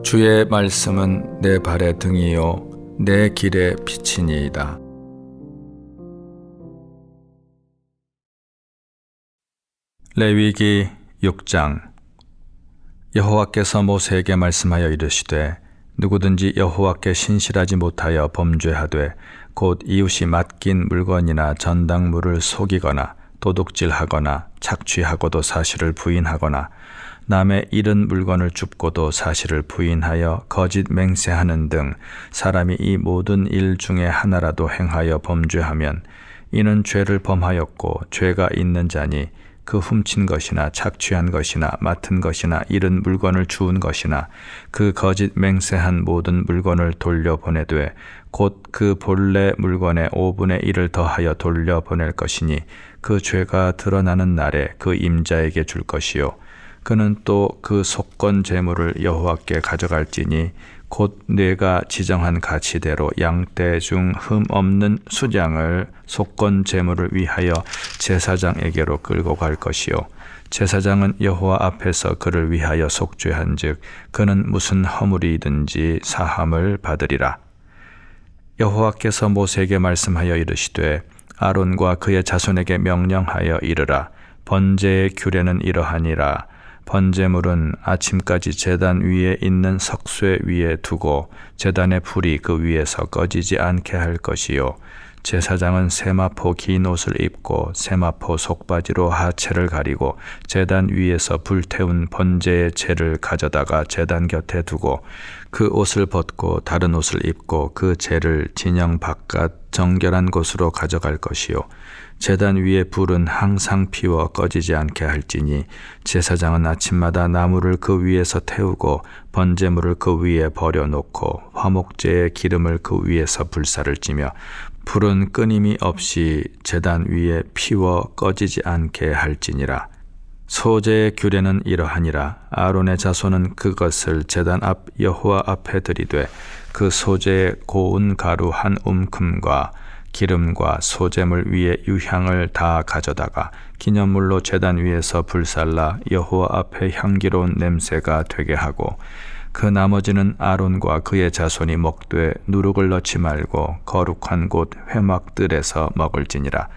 주의 말씀은 내 발의 등이요 내 길의 빛이니이다. 레위기 6장. 여호와께서 모세에게 말씀하여 이르시되 누구든지 여호와께 신실하지 못하여 범죄하되 곧 이웃이 맡긴 물건이나 전당물을 속이거나 도둑질하거나 착취하고도 사실을 부인하거나 남의 잃은 물건을 줍고도 사실을 부인하여 거짓 맹세하는 등 사람이 이 모든 일 중에 하나라도 행하여 범죄하면 이는 죄를 범하였고 죄가 있는 자니 그 훔친 것이나 착취한 것이나 맡은 것이나 잃은 물건을 주운 것이나 그 거짓 맹세한 모든 물건을 돌려보내되 곧 그 본래 물건의 5분의 1을 더하여 돌려보낼 것이니 그 죄가 드러나는 날에 그 임자에게 줄 것이요 그는 또 그 속건 제물을 여호와께 가져갈지니 곧 뇌가 지정한 가치대로 양떼 중 흠 없는 수량을 속건 제물을 위하여 제사장에게로 끌고 갈 것이요 제사장은 여호와 앞에서 그를 위하여 속죄한즉 그는 무슨 허물이든지 사함을 받으리라. 여호와께서 모세에게 말씀하여 이르시되 아론과 그의 자손에게 명령하여 이르라. 번제의 규례는 이러하니라. 번제물은 아침까지 제단 위에 있는 석쇠 위에 두고 제단의 불이 그 위에서 꺼지지 않게 할 것이요 제사장은 세마포 긴 옷을 입고 세마포 속바지로 하체를 가리고 제단 위에서 불태운 번제의 재를 가져다가 제단 곁에 두고 그 옷을 벗고 다른 옷을 입고 그 재를 진영 바깥 정결한 곳으로 가져갈 것이요 제단 위의 불은 항상 피워 꺼지지 않게 할지니 제사장은 아침마다 나무를 그 위에서 태우고 번제물을 그 위에 버려놓고 화목제의 기름을 그 위에서 불사를 찌며 불은 끊임이 없이 제단 위에 피워 꺼지지 않게 할지니라. 소제의 규례는 이러하니라. 아론의 자손은 그것을 제단 앞 여호와 앞에 드리되 그 소제의 고운 가루 한 움큼과 기름과 소제물 위에 유향을 다 가져다가 기념물로 제단 위에서 불살라 여호와 앞에 향기로운 냄새가 되게 하고 그 나머지는 아론과 그의 자손이 먹되 누룩을 넣지 말고 거룩한 곳 회막들에서 먹을지니라.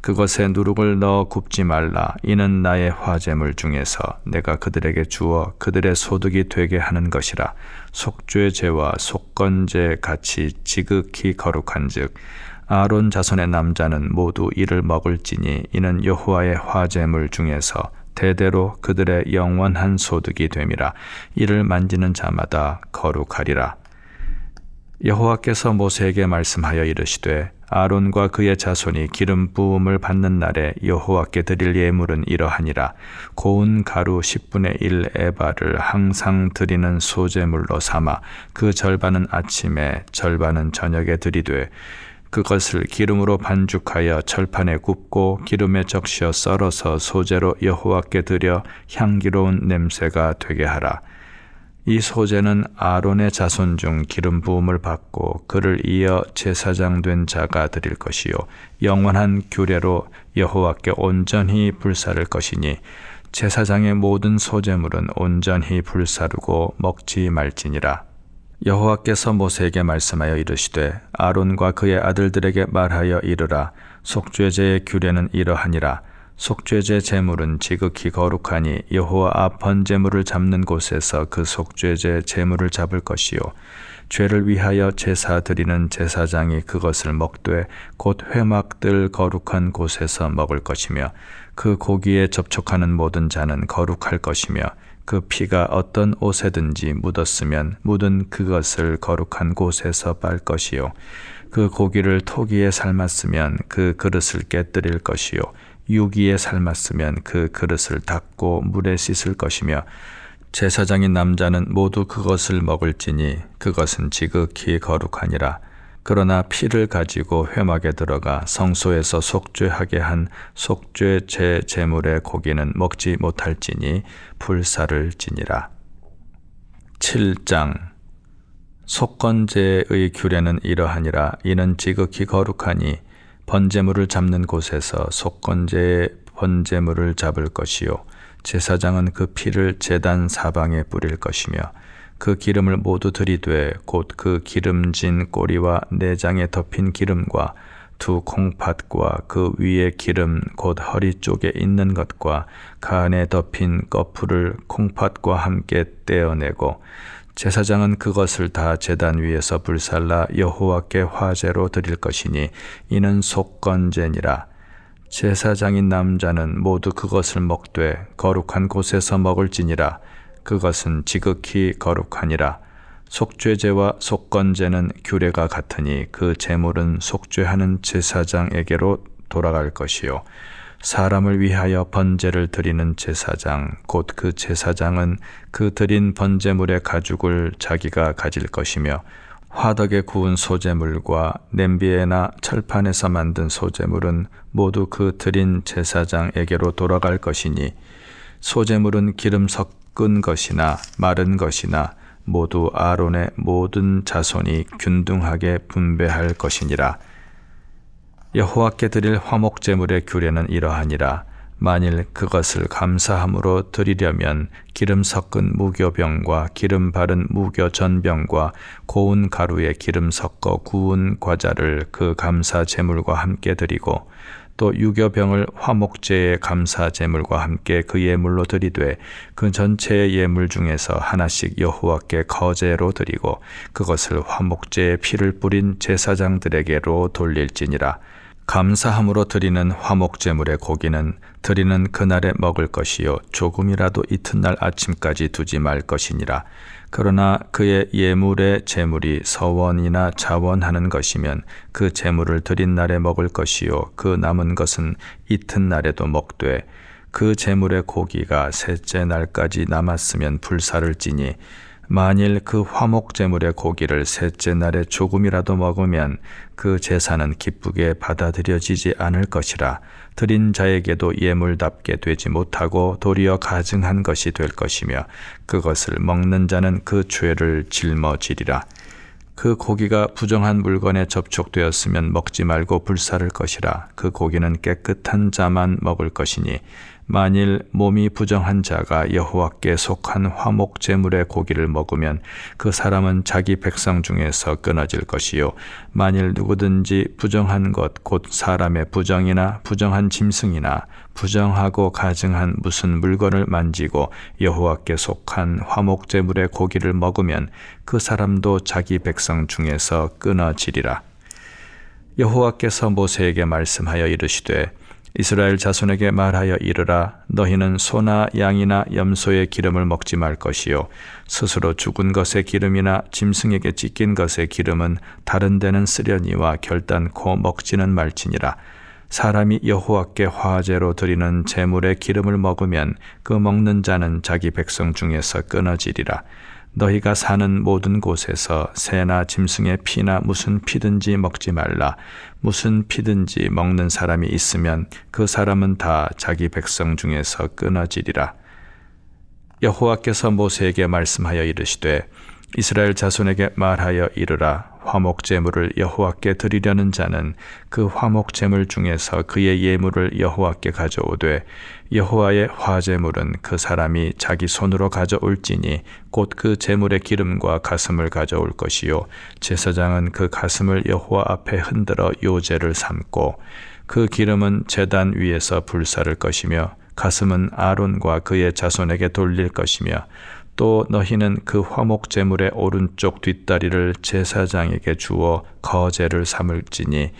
그것에 누룩을 넣어 굽지 말라. 이는 나의 화제물 중에서 내가 그들에게 주어 그들의 소득이 되게 하는 것이라. 속죄제와 속건제 같이 지극히 거룩한즉 아론 자손의 남자는 모두 이를 먹을지니 이는 여호와의 화제물 중에서 대대로 그들의 영원한 소득이 됨이라. 이를 만지는 자마다 거룩하리라. 여호와께서 모세에게 말씀하여 이르시되 아론과 그의 자손이 기름 부음을 받는 날에 여호와께 드릴 예물은 이러하니라. 고운 가루 10분의 1 에바를 항상 드리는 소제물로 삼아 그 절반은 아침에 절반은 저녁에 드리되 그것을 기름으로 반죽하여 철판에 굽고 기름에 적셔 썰어서 소제로 여호와께 드려 향기로운 냄새가 되게 하라. 이 소제는 아론의 자손 중 기름 부음을 받고 그를 이어 제사장 된 자가 드릴 것이요 영원한 규례로 여호와께 온전히 불사를 것이니 제사장의 모든 소제물은 온전히 불사르고 먹지 말지니라. 여호와께서 모세에게 말씀하여 이르시되 아론과 그의 아들들에게 말하여 이르라. 속죄제의 규례는 이러하니라. 속죄제 제물은 지극히 거룩하니 여호와 앞 번제물을 잡는 곳에서 그 속죄제 제물을 잡을 것이요 죄를 위하여 제사 드리는 제사장이 그것을 먹되 곧 회막들 거룩한 곳에서 먹을 것이며 그 고기에 접촉하는 모든 자는 거룩할 것이며 그 피가 어떤 옷에든지 묻었으면 묻은 그것을 거룩한 곳에서 빨 것이요 그 고기를 토기에 삶았으면 그 그릇을 깨뜨릴 것이요 유기에 삶았으면 그 그릇을 닦고 물에 씻을 것이며 제사장인 남자는 모두 그것을 먹을지니 그것은 지극히 거룩하니라. 그러나 피를 가지고 회막에 들어가 성소에서 속죄하게 한 속죄제 제물의 고기는 먹지 못할지니 불사를 지니라. 7장. 속건제의 규례는 이러하니라. 이는 지극히 거룩하니 번제물을 잡는 곳에서 속건제의 번제물을 잡을 것이요 제사장은 그 피를 제단 사방에 뿌릴 것이며 그 기름을 모두 들이되 곧 그 기름진 꼬리와 내장에 덮인 기름과 두 콩팥과 그 위에 기름 곧 허리 쪽에 있는 것과 간에 덮인 거풀을 콩팥과 함께 떼어내고 제사장은 그것을 다 제단 위에서 불살라 여호와께 화제로 드릴 것이니 이는 속건제니라. 제사장인 남자는 모두 그것을 먹되 거룩한 곳에서 먹을지니라. 그것은 지극히 거룩하니라. 속죄제와 속건제는 규례가 같으니 그 제물은 속죄하는 제사장에게로 돌아갈 것이요 사람을 위하여 번제를 드리는 제사장 곧 그 제사장은 그 드린 번제물의 가죽을 자기가 가질 것이며 화덕에 구운 소제물과 냄비에나 철판에서 만든 소제물은 모두 그 드린 제사장에게로 돌아갈 것이니 소제물은 기름 섞은 것이나 마른 것이나 모두 아론의 모든 자손이 균등하게 분배할 것이니라. 여호와께 드릴 화목제물의 규례는 이러하니라. 만일 그것을 감사함으로 드리려면 기름 섞은 무교병과 기름 바른 무교전병과 고운 가루에 기름 섞어 구운 과자를 그 감사제물과 함께 드리고 또 유교병을 화목제의 감사제물과 함께 그 예물로 드리되 그 전체의 예물 중에서 하나씩 여호와께 거제로 드리고 그것을 화목제의 피를 뿌린 제사장들에게로 돌릴지니라. 감사함으로 드리는 화목제물의 고기는 드리는 그날에 먹을 것이요 조금이라도 이튿날 아침까지 두지 말 것이니라. 그러나 그의 예물의 제물이 서원이나 자원하는 것이면 그 제물을 드린 날에 먹을 것이요 그 남은 것은 이튿날에도 먹되 그 제물의 고기가 셋째 날까지 남았으면 불사를 찌니 만일 그 화목제물의 고기를 셋째 날에 조금이라도 먹으면 그 제사는 기쁘게 받아들여지지 않을 것이라. 드린 자에게도 예물답게 되지 못하고 도리어 가증한 것이 될 것이며 그것을 먹는 자는 그 죄를 짊어지리라. 그 고기가 부정한 물건에 접촉되었으면 먹지 말고 불사를 것이라. 그 고기는 깨끗한 자만 먹을 것이니 만일 몸이 부정한 자가 여호와께 속한 화목 제물의 고기를 먹으면 그 사람은 자기 백성 중에서 끊어질 것이요 만일 누구든지 부정한 것 곧 사람의 부정이나 부정한 짐승이나 부정하고 가증한 무슨 물건을 만지고 여호와께 속한 화목 제물의 고기를 먹으면 그 사람도 자기 백성 중에서 끊어지리라. 여호와께서 모세에게 말씀하여 이르시되 이스라엘 자손에게 말하여 이르라. 너희는 소나 양이나 염소의 기름을 먹지 말 것이요 스스로 죽은 것의 기름이나 짐승에게 찢긴 것의 기름은 다른 데는 쓰려니와 결단코 먹지는 말지니라. 사람이 여호와께 화제로 드리는 제물의 기름을 먹으면 그 먹는 자는 자기 백성 중에서 끊어지리라. 너희가 사는 모든 곳에서 새나 짐승의 피나 무슨 피든지 먹지 말라. 무슨 피든지 먹는 사람이 있으면 그 사람은 다 자기 백성 중에서 끊어지리라. 여호와께서 모세에게 말씀하여 이르시되 이스라엘 자손에게 말하여 이르라. 화목제물을 여호와께 드리려는 자는 그 화목제물 중에서 그의 예물을 여호와께 가져오되 여호와의 화제물은 그 사람이 자기 손으로 가져올지니 곧 그 제물의 기름과 가슴을 가져올 것이요 제사장은 그 가슴을 여호와 앞에 흔들어 요제를 삼고 그 기름은 제단 위에서 불사를 것이며 가슴은 아론과 그의 자손에게 돌릴 것이며 또 너희는 그 화목 제물의 오른쪽 뒷다리를 제사장에게 주어 거제를 삼을지니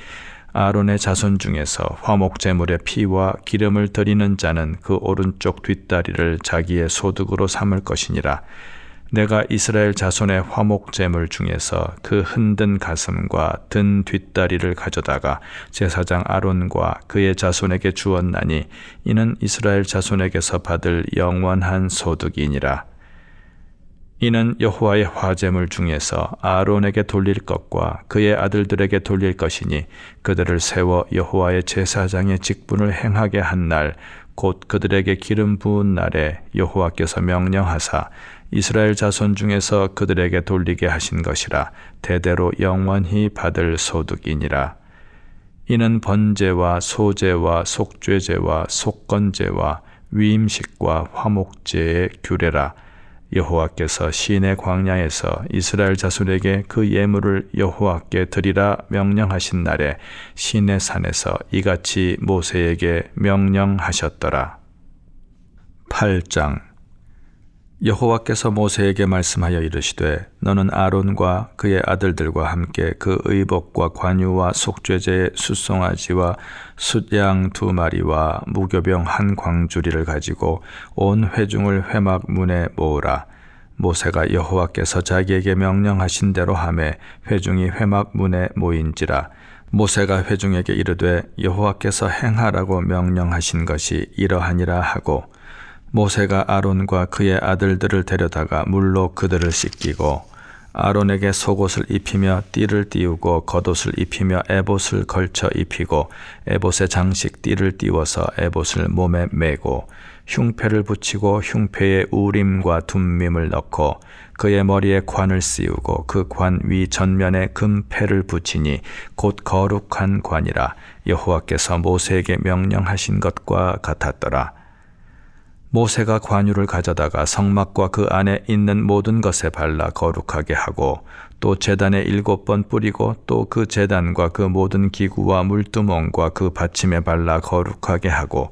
아론의 자손 중에서 화목 제물의 피와 기름을 드리는 자는 그 오른쪽 뒷다리를 자기의 소득으로 삼을 것이니라. 내가 이스라엘 자손의 화목 제물 중에서 그 흔든 가슴과 든 뒷다리를 가져다가 제사장 아론과 그의 자손에게 주었나니 이는 이스라엘 자손에게서 받을 영원한 소득이니라. 이는 여호와의 화제물 중에서 아론에게 돌릴 것과 그의 아들들에게 돌릴 것이니 그들을 세워 여호와의 제사장의 직분을 행하게 한 날 곧 그들에게 기름 부은 날에 여호와께서 명령하사 이스라엘 자손 중에서 그들에게 돌리게 하신 것이라. 대대로 영원히 받을 소득이니라. 이는 번제와 소제와 속죄제와 속건제와 위임식과 화목제의 규례라. 여호와께서 시내 광야에서 이스라엘 자손에게 그 예물을 여호와께 드리라 명령하신 날에 시내 산에서 이같이 모세에게 명령하셨더라. 8장. 여호와께서 모세에게 말씀하여 이르시되 너는 아론과 그의 아들들과 함께 그 의복과 관유와 속죄제의 숫송아지와 숫양 2마리와 무교병 1광주리를 가지고 온 회중을 회막 문에 모으라. 모세가 여호와께서 자기에게 명령하신 대로 하매 회중이 회막 문에 모인지라. 모세가 회중에게 이르되 여호와께서 행하라고 명령하신 것이 이러하니라 하고 모세가 아론과 그의 아들들을 데려다가 물로 그들을 씻기고 아론에게 속옷을 입히며 띠를 띄우고 겉옷을 입히며 에봇을 걸쳐 입히고 에봇에 장식 띠를 띄워서 에봇을 몸에 메고 흉패를 붙이고 흉패에 우림과 둠밈을 넣고 그의 머리에 관을 씌우고 그 관 위 전면에 금패를 붙이니 곧 거룩한 관이라. 여호와께서 모세에게 명령하신 것과 같았더라. 모세가 관유를 가져다가 성막과 그 안에 있는 모든 것에 발라 거룩하게 하고 또 제단에 7번 뿌리고 또 그 제단과 그 모든 기구와 물두멍과 그 받침에 발라 거룩하게 하고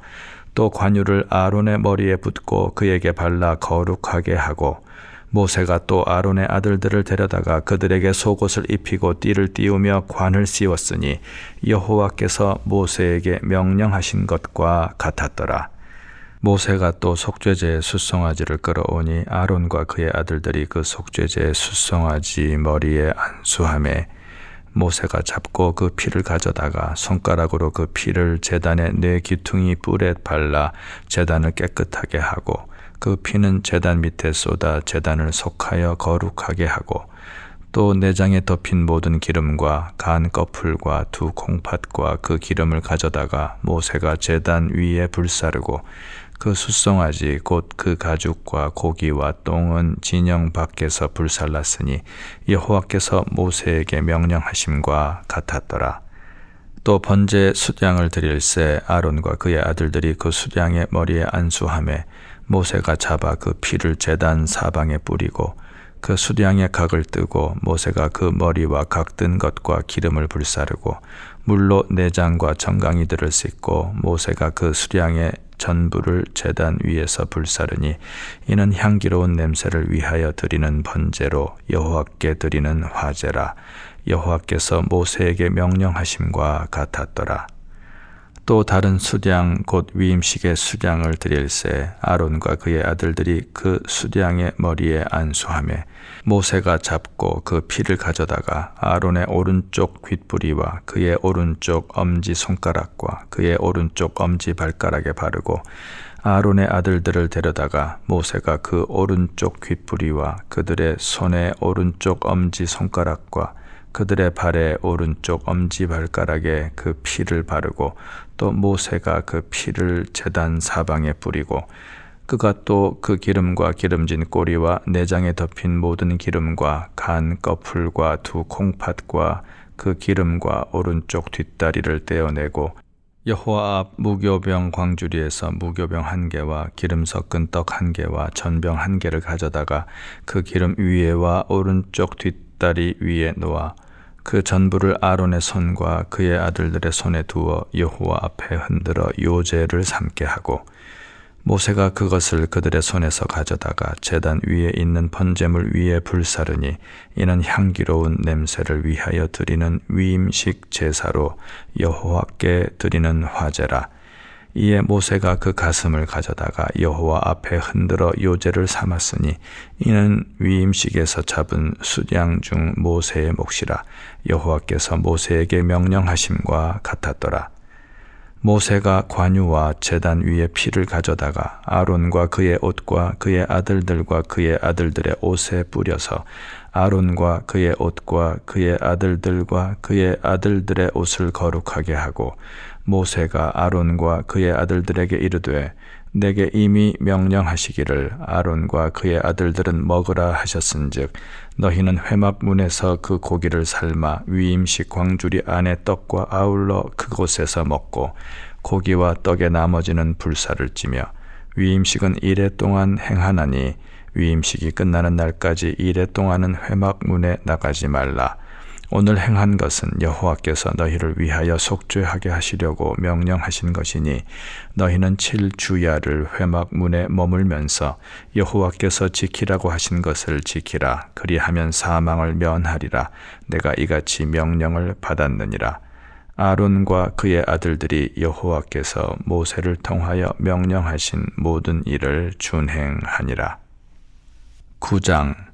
또 관유를 아론의 머리에 붓고 그에게 발라 거룩하게 하고 모세가 또 아론의 아들들을 데려다가 그들에게 속옷을 입히고 띠를 띄우며 관을 씌웠으니 여호와께서 모세에게 명령하신 것과 같았더라. 모세가 또 속죄제의 숫송아지를 끌어오니 아론과 그의 아들들이 그 속죄제의 숫송아지 머리에 안수하매 모세가 잡고 그 피를 가져다가 손가락으로 그 피를 제단의 4귀퉁이 뿔에 발라 제단을 깨끗하게 하고 그 피는 제단 밑에 쏟아 제단을 속하여 거룩하게 하고 또 내장에 덮인 모든 기름과 간 꺼풀과 2 콩팥과 그 기름을 가져다가 모세가 제단 위에 불사르고 그 숫송아지 곧 그 가죽과 고기와 똥은 진영 밖에서 불살랐으니 여호와께서 모세에게 명령하심과 같았더라. 또 번제 숫양을 드릴새 아론과 그의 아들들이 그 숫양의 머리에 안수하매 모세가 잡아 그 피를 제단 사방에 뿌리고 그 숫양의 각을 뜨고 모세가 그 머리와 각 뜬 것과 기름을 불사르고 물로 내장과 정강이들을 씻고 모세가 그 숫양의 전부를 제단 위에서 불사르니 이는 향기로운 냄새를 위하여 드리는 번제로 여호와께 드리는 화제라. 여호와께서 모세에게 명령하심과 같았더라. 또 다른 숫양 곧 위임식의 숫양을 드릴새 아론과 그의 아들들이 그 숫양의 머리에 안수하매 모세가 잡고 그 피를 가져다가 아론의 오른쪽 귓부리와 그의 오른쪽 엄지 손가락과 그의 오른쪽 엄지 발가락에 바르고 아론의 아들들을 데려다가 모세가 그 오른쪽 귓부리와 그들의 손의 오른쪽 엄지 손가락과 그들의 발의 오른쪽 엄지발가락에 그 피를 바르고 또 모세가 그 피를 제단 사방에 뿌리고 그가 또 그 기름과 기름진 꼬리와 내장에 덮인 모든 기름과 간 꺼풀과 2 콩팥과 그 기름과 오른쪽 뒷다리를 떼어내고 여호와 앞 무교병 광주리에서 무교병 1개와 기름 섞은 떡 1개와 전병 1개를 가져다가 그 기름 위에와 오른쪽 뒷다리 위에 놓아 그 전부를 아론의 손과 그의 아들들의 손에 두어 여호와 앞에 흔들어 요제를 삼게 하고 모세가 그것을 그들의 손에서 가져다가 제단 위에 있는 번제물 위에 불사르니 이는 향기로운 냄새를 위하여 드리는 위임식 제사로 여호와께 드리는 화제라. 이에 모세가 그 가슴을 가져다가 여호와 앞에 흔들어 요제를 삼았으니 이는 위임식에서 잡은 숫양 중 모세의 몫이라. 여호와께서 모세에게 명령하심과 같았더라. 모세가 관유와 제단 위에 피를 가져다가 아론과 그의 옷과 그의 아들들과 그의 아들들의 옷에 뿌려서 아론과 그의 옷과 그의 아들들과 그의 아들들의 옷을 거룩하게 하고 모세가 아론과 그의 아들들에게 이르되 내게 이미 명령하시기를 아론과 그의 아들들은 먹으라 하셨은즉 너희는 회막 문에서 그 고기를 삶아 위임식 광주리 안에 떡과 아울러 그곳에서 먹고 고기와 떡의 나머지는 불사를 찌며 위임식은 이레 동안 행하나니 위임식이 끝나는 날까지 이레 동안은 회막 문에 나가지 말라. 오늘 행한 것은 여호와께서 너희를 위하여 속죄하게 하시려고 명령하신 것이니 너희는 7주야를 회막 문에 머물면서 여호와께서 지키라고 하신 것을 지키라. 그리하면 사망을 면하리라. 내가 이같이 명령을 받았느니라. 아론과 그의 아들들이 여호와께서 모세를 통하여 명령하신 모든 일을 준행하니라. 9장.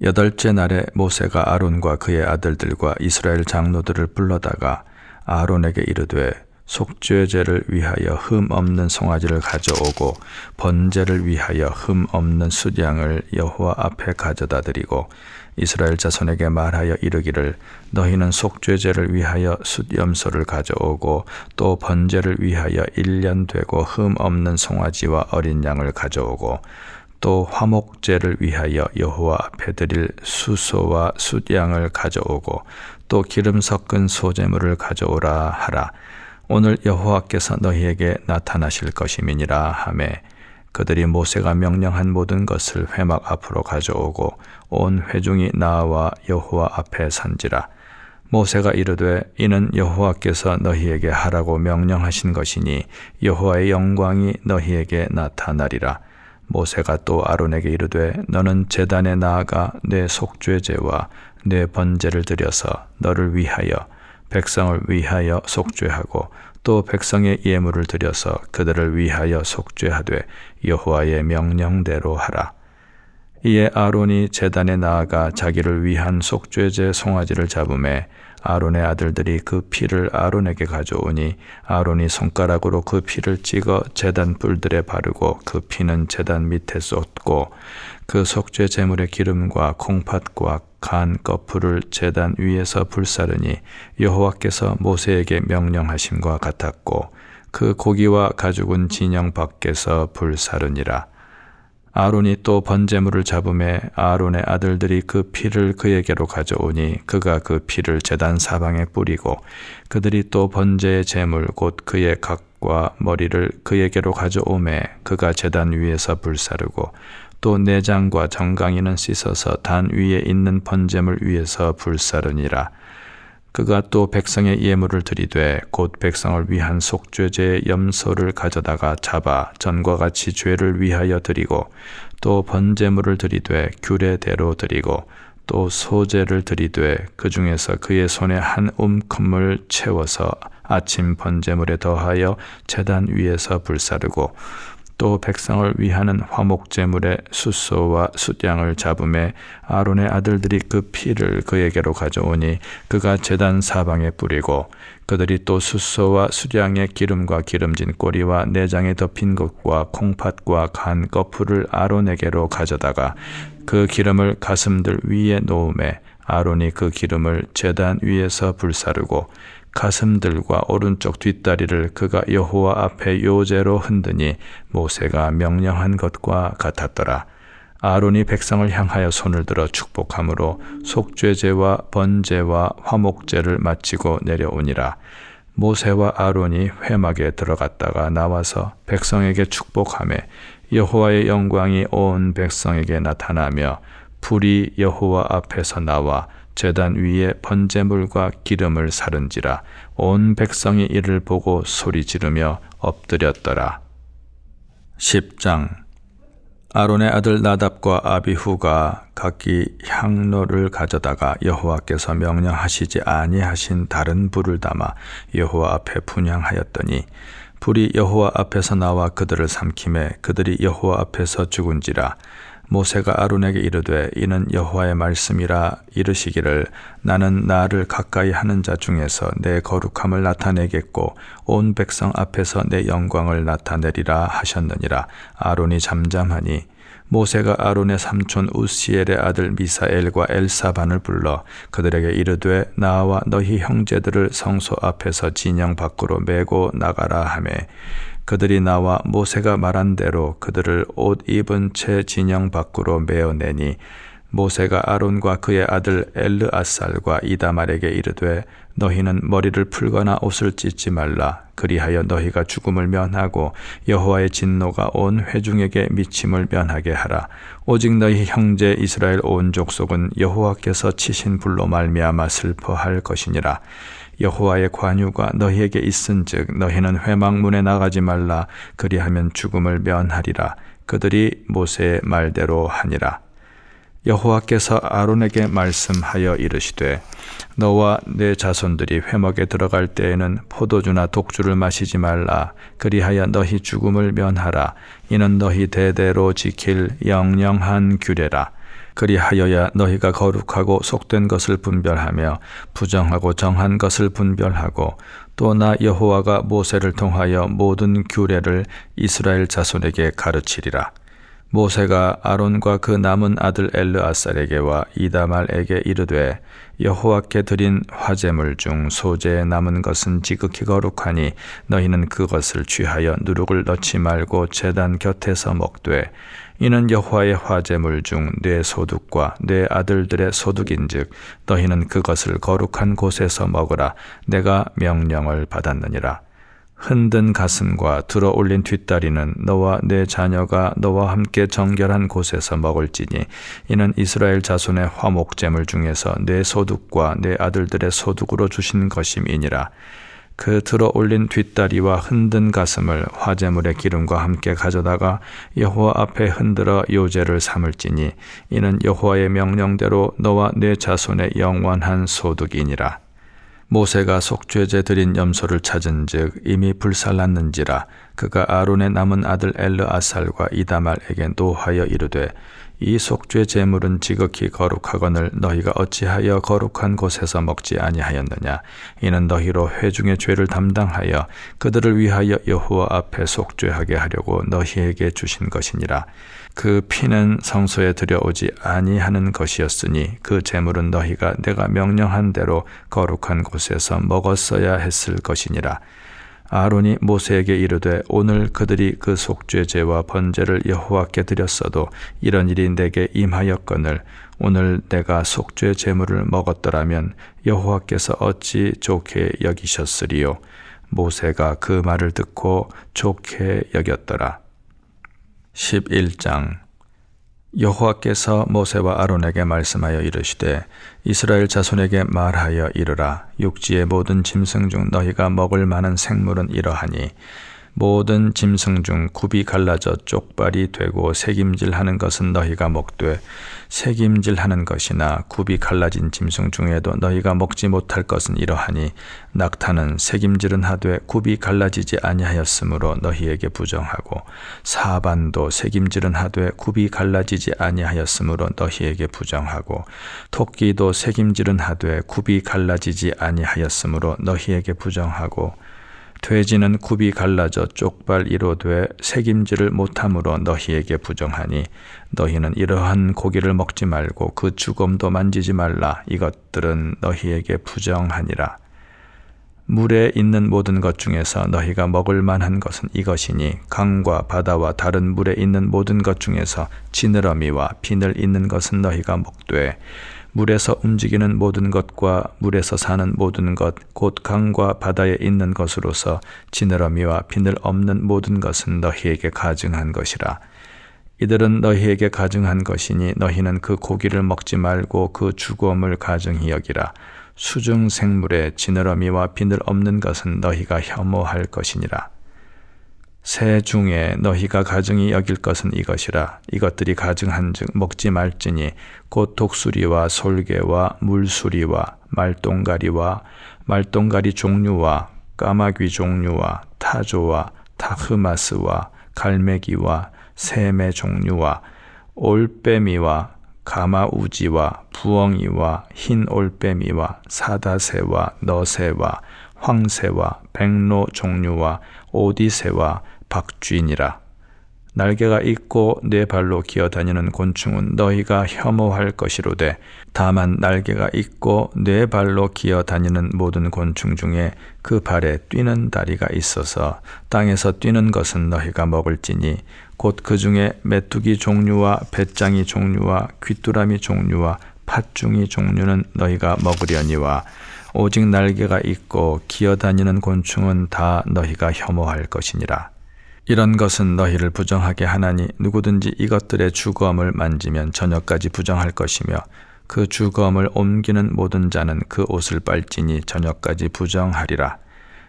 8째 날에 모세가 아론과 그의 아들들과 이스라엘 장로들을 불러다가 아론에게 이르되 속죄제를 위하여 흠 없는 송아지를 가져오고 번제를 위하여 흠 없는 숫양을 여호와 앞에 가져다 드리고 이스라엘 자손에게 말하여 이르기를 너희는 속죄제를 위하여 숫염소를 가져오고 또 번제를 위하여 1년 되고 흠 없는 송아지와 어린 양을 가져오고 또 화목제를 위하여 여호와 앞에 드릴 수소와 숫양을 가져오고 또 기름 섞은 소제물을 가져오라 하라. 오늘 여호와께서 너희에게 나타나실 것임이니라 하매 그들이 모세가 명령한 모든 것을 회막 앞으로 가져오고 온 회중이 나와 여호와 앞에 산지라. 모세가 이르되 이는 여호와께서 너희에게 하라고 명령하신 것이니 여호와의 영광이 너희에게 나타나리라. 모세가 또 아론에게 이르되 너는 제단에 나아가 내 속죄제와 내 번제를 드려서 너를 위하여 백성을 위하여 속죄하고 또 백성의 예물을 드려서 그들을 위하여 속죄하되 여호와의 명령대로 하라. 이에 아론이 제단에 나아가 자기를 위한 속죄제 송아지를 잡음에 아론의 아들들이 그 피를 아론에게 가져오니 아론이 손가락으로 그 피를 찍어 제단 뿔들에 바르고 그 피는 제단 밑에 쏟고 그 속죄 제물의 기름과 콩팥과 간 거풀을 제단 위에서 불사르니 여호와께서 모세에게 명령하심과 같았고 그 고기와 가죽은 진영 밖에서 불사르니라. 아론이 또 번제물을 잡음에 아론의 아들들이 그 피를 그에게로 가져오니 그가 그 피를 제단 사방에 뿌리고 그들이 또 번제의 제물 곧 그의 각과 머리를 그에게로 가져오매 그가 제단 위에서 불사르고 또 내장과 정강이는 씻어서 단 위에 있는 번제물 위에서 불사르니라. 그가 또 백성의 예물을 드리되 곧 백성을 위한 속죄제의 염소를 가져다가 잡아 전과 같이 죄를 위하여 드리고 또 번제물을 드리되 규례대로 드리고 또 소제를 드리되 그 중에서 그의 손에 한 움큼을 채워서 아침 번제물에 더하여 제단 위에서 불사르고 또 백성을 위하는 화목제물의 숫소와 숫양을 잡음에 아론의 아들들이 그 피를 그에게로 가져오니 그가 제단 사방에 뿌리고 그들이 또 숫소와 숫양의 기름과 기름진 꼬리와 내장에 덮인 것과 콩팥과 간 거풀을 아론에게로 가져다가 그 기름을 가슴들 위에 놓음에 아론이 그 기름을 제단 위에서 불사르고 가슴들과 오른쪽 뒷다리를 그가 여호와 앞에 요제로 흔드니 모세가 명령한 것과 같았더라. 아론이 백성을 향하여 손을 들어 축복함으로 속죄제와 번제와 화목제를 마치고 내려오니라. 모세와 아론이 회막에 들어갔다가 나와서 백성에게 축복하며 여호와의 영광이 온 백성에게 나타나며 불이 여호와 앞에서 나와 제단 위에 번제물과 기름을 사른지라. 온 백성이 이를 보고 소리 지르며 엎드렸더라. 10장. 아론의 아들 나답과 아비후가 각기 향로를 가져다가 여호와께서 명령하시지 아니하신 다른 불을 담아 여호와 앞에 분향하였더니 불이 여호와 앞에서 나와 그들을 삼키매 그들이 여호와 앞에서 죽은지라. 모세가 아론에게 이르되 이는 여호와의 말씀이라. 이르시기를 나는 나를 가까이 하는 자 중에서 내 거룩함을 나타내겠고 온 백성 앞에서 내 영광을 나타내리라 하셨느니라. 아론이 잠잠하니 모세가 아론의 삼촌 우시엘의 아들 미사엘과 엘사반을 불러 그들에게 이르되 나와 너희 형제들을 성소 앞에서 진영 밖으로 메고 나가라 하매 그들이 나와 모세가 말한 대로 그들을 옷 입은 채 진영 밖으로 메어내니 모세가 아론과 그의 아들 엘르아살과 이다말에게 이르되 너희는 머리를 풀거나 옷을 찢지 말라. 그리하여 너희가 죽음을 면하고 여호와의 진노가 온 회중에게 미침을 면하게 하라. 오직 너희 형제 이스라엘 온 족속은 여호와께서 치신 불로 말미암아 슬퍼할 것이니라. 여호와의 관유가 너희에게 있은즉 너희는 회막문에 나가지 말라. 그리하면 죽음을 면하리라. 그들이 모세의 말대로 하니라. 여호와께서 아론에게 말씀하여 이르시되 너와 네 자손들이 회막에 들어갈 때에는 포도주나 독주를 마시지 말라. 그리하여 너희 죽음을 면하라. 이는 너희 대대로 지킬 영영한 규례라. 그리하여야 너희가 거룩하고 속된 것을 분별하며 부정하고 정한 것을 분별하고 또 나 여호와가 모세를 통하여 모든 규례를 이스라엘 자손에게 가르치리라. 모세가 아론과 그 남은 아들 엘르아살에게와 이다말에게 이르되 여호와께 드린 화제물 중 소재에 남은 것은 지극히 거룩하니 너희는 그것을 취하여 누룩을 넣지 말고 제단 곁에서 먹되 이는 여호와의 화제물 중 네 소득과 네 아들들의 소득인즉 너희는 그것을 거룩한 곳에서 먹으라. 내가 명령을 받았느니라. 흔든 가슴과 들어 올린 뒷다리는 너와 네 자녀가 너와 함께 정결한 곳에서 먹을지니 이는 이스라엘 자손의 화목제물 중에서 네 소득과 네 아들들의 소득으로 주신 것임이니라. 그 들어 올린 뒷다리와 흔든 가슴을 화제물의 기름과 함께 가져다가 여호와 앞에 흔들어 요제를 삼을지니 이는 여호와의 명령대로 너와 네 자손의 영원한 소득이니라. 모세가 속죄제 드린 염소를 찾은즉 이미 불살랐는지라. 그가 아론의 남은 아들 엘르아살과 이다말에게 노하여 이르되 이 속죄 제물은 지극히 거룩하거늘 너희가 어찌하여 거룩한 곳에서 먹지 아니하였느냐. 이는 너희로 회중의 죄를 담당하여 그들을 위하여 여호와 앞에 속죄하게 하려고 너희에게 주신 것이니라. 그 피는 성소에 들여오지 아니하는 것이었으니 그 제물은 너희가 내가 명령한 대로 거룩한 곳에서 먹었어야 했을 것이니라. 아론이 모세에게 이르되 오늘 그들이 그 속죄제와 번제를 여호와께 드렸어도 이런 일이 내게 임하였거늘 오늘 내가 속죄 제물을 먹었더라면 여호와께서 어찌 좋게 여기셨으리요. 모세가 그 말을 듣고 좋게 여겼더라. 11장. 여호와께서 모세와 아론에게 말씀하여 이르시되 이스라엘 자손에게 말하여 이르라. 육지의 모든 짐승 중 너희가 먹을 만한 생물은 이러하니 모든 짐승 중 굽이 갈라져 쪽발이 되고 새김질하는 것은 너희가 먹되 새김질하는 것이나 굽이 갈라진 짐승 중에도 너희가 먹지 못할 것은 이러하니 낙타는 새김질은 하되 굽이 갈라지지 아니하였으므로 너희에게 부정하고 사반도 새김질은 하되 굽이 갈라지지 아니하였으므로 너희에게 부정하고 토끼도 새김질은 하되 굽이 갈라지지 아니하였으므로 너희에게 부정하고 돼지는 굽이 갈라져 쪽발이로 돼 새김질을 못함으로 너희에게 부정하니 너희는 이러한 고기를 먹지 말고 그 주검도 만지지 말라. 이것들은 너희에게 부정하니라. 물에 있는 모든 것 중에서 너희가 먹을 만한 것은 이것이니 강과 바다와 다른 물에 있는 모든 것 중에서 지느러미와 비늘 있는 것은 너희가 먹되 물에서 움직이는 모든 것과 물에서 사는 모든 것, 곧 강과 바다에 있는 것으로서 지느러미와 비늘 없는 모든 것은 너희에게 가증한 것이라. 이들은 너희에게 가증한 것이니 너희는 그 고기를 먹지 말고 그 주검을 가증히 여기라. 수중 생물에 지느러미와 비늘 없는 것은 너희가 혐오할 것이니라. 새 중에 너희가 가증히 여길 것은 이것이라. 이것들이 가증한즉 먹지 말지니 곧 독수리와 솔개와 물수리와 말똥가리와 말똥가리 종류와 까마귀 종류와 타조와 타흐마스와 갈매기와 새매 종류와 올빼미와 가마우지와 부엉이와 흰 올빼미와 사다새와 너새와 황새와 백로 종류와 오디새와 박쥐니라. 날개가 있고 네 발로 기어다니는 곤충은 너희가 혐오할 것이로되 다만 날개가 있고 네 발로 기어다니는 모든 곤충 중에 그 발에 뛰는 다리가 있어서 땅에서 뛰는 것은 너희가 먹을지니 곧 그 중에 메뚜기 종류와 배짱이 종류와 귀뚜라미 종류와 팥중이 종류는 너희가 먹으려니와 오직 날개가 있고 기어다니는 곤충은 다 너희가 혐오할 것이니라. 이런 것은 너희를 부정하게 하나니 누구든지 이것들의 주검을 만지면 저녁까지 부정할 것이며 그 주검을 옮기는 모든 자는 그 옷을 빨지니 저녁까지 부정하리라.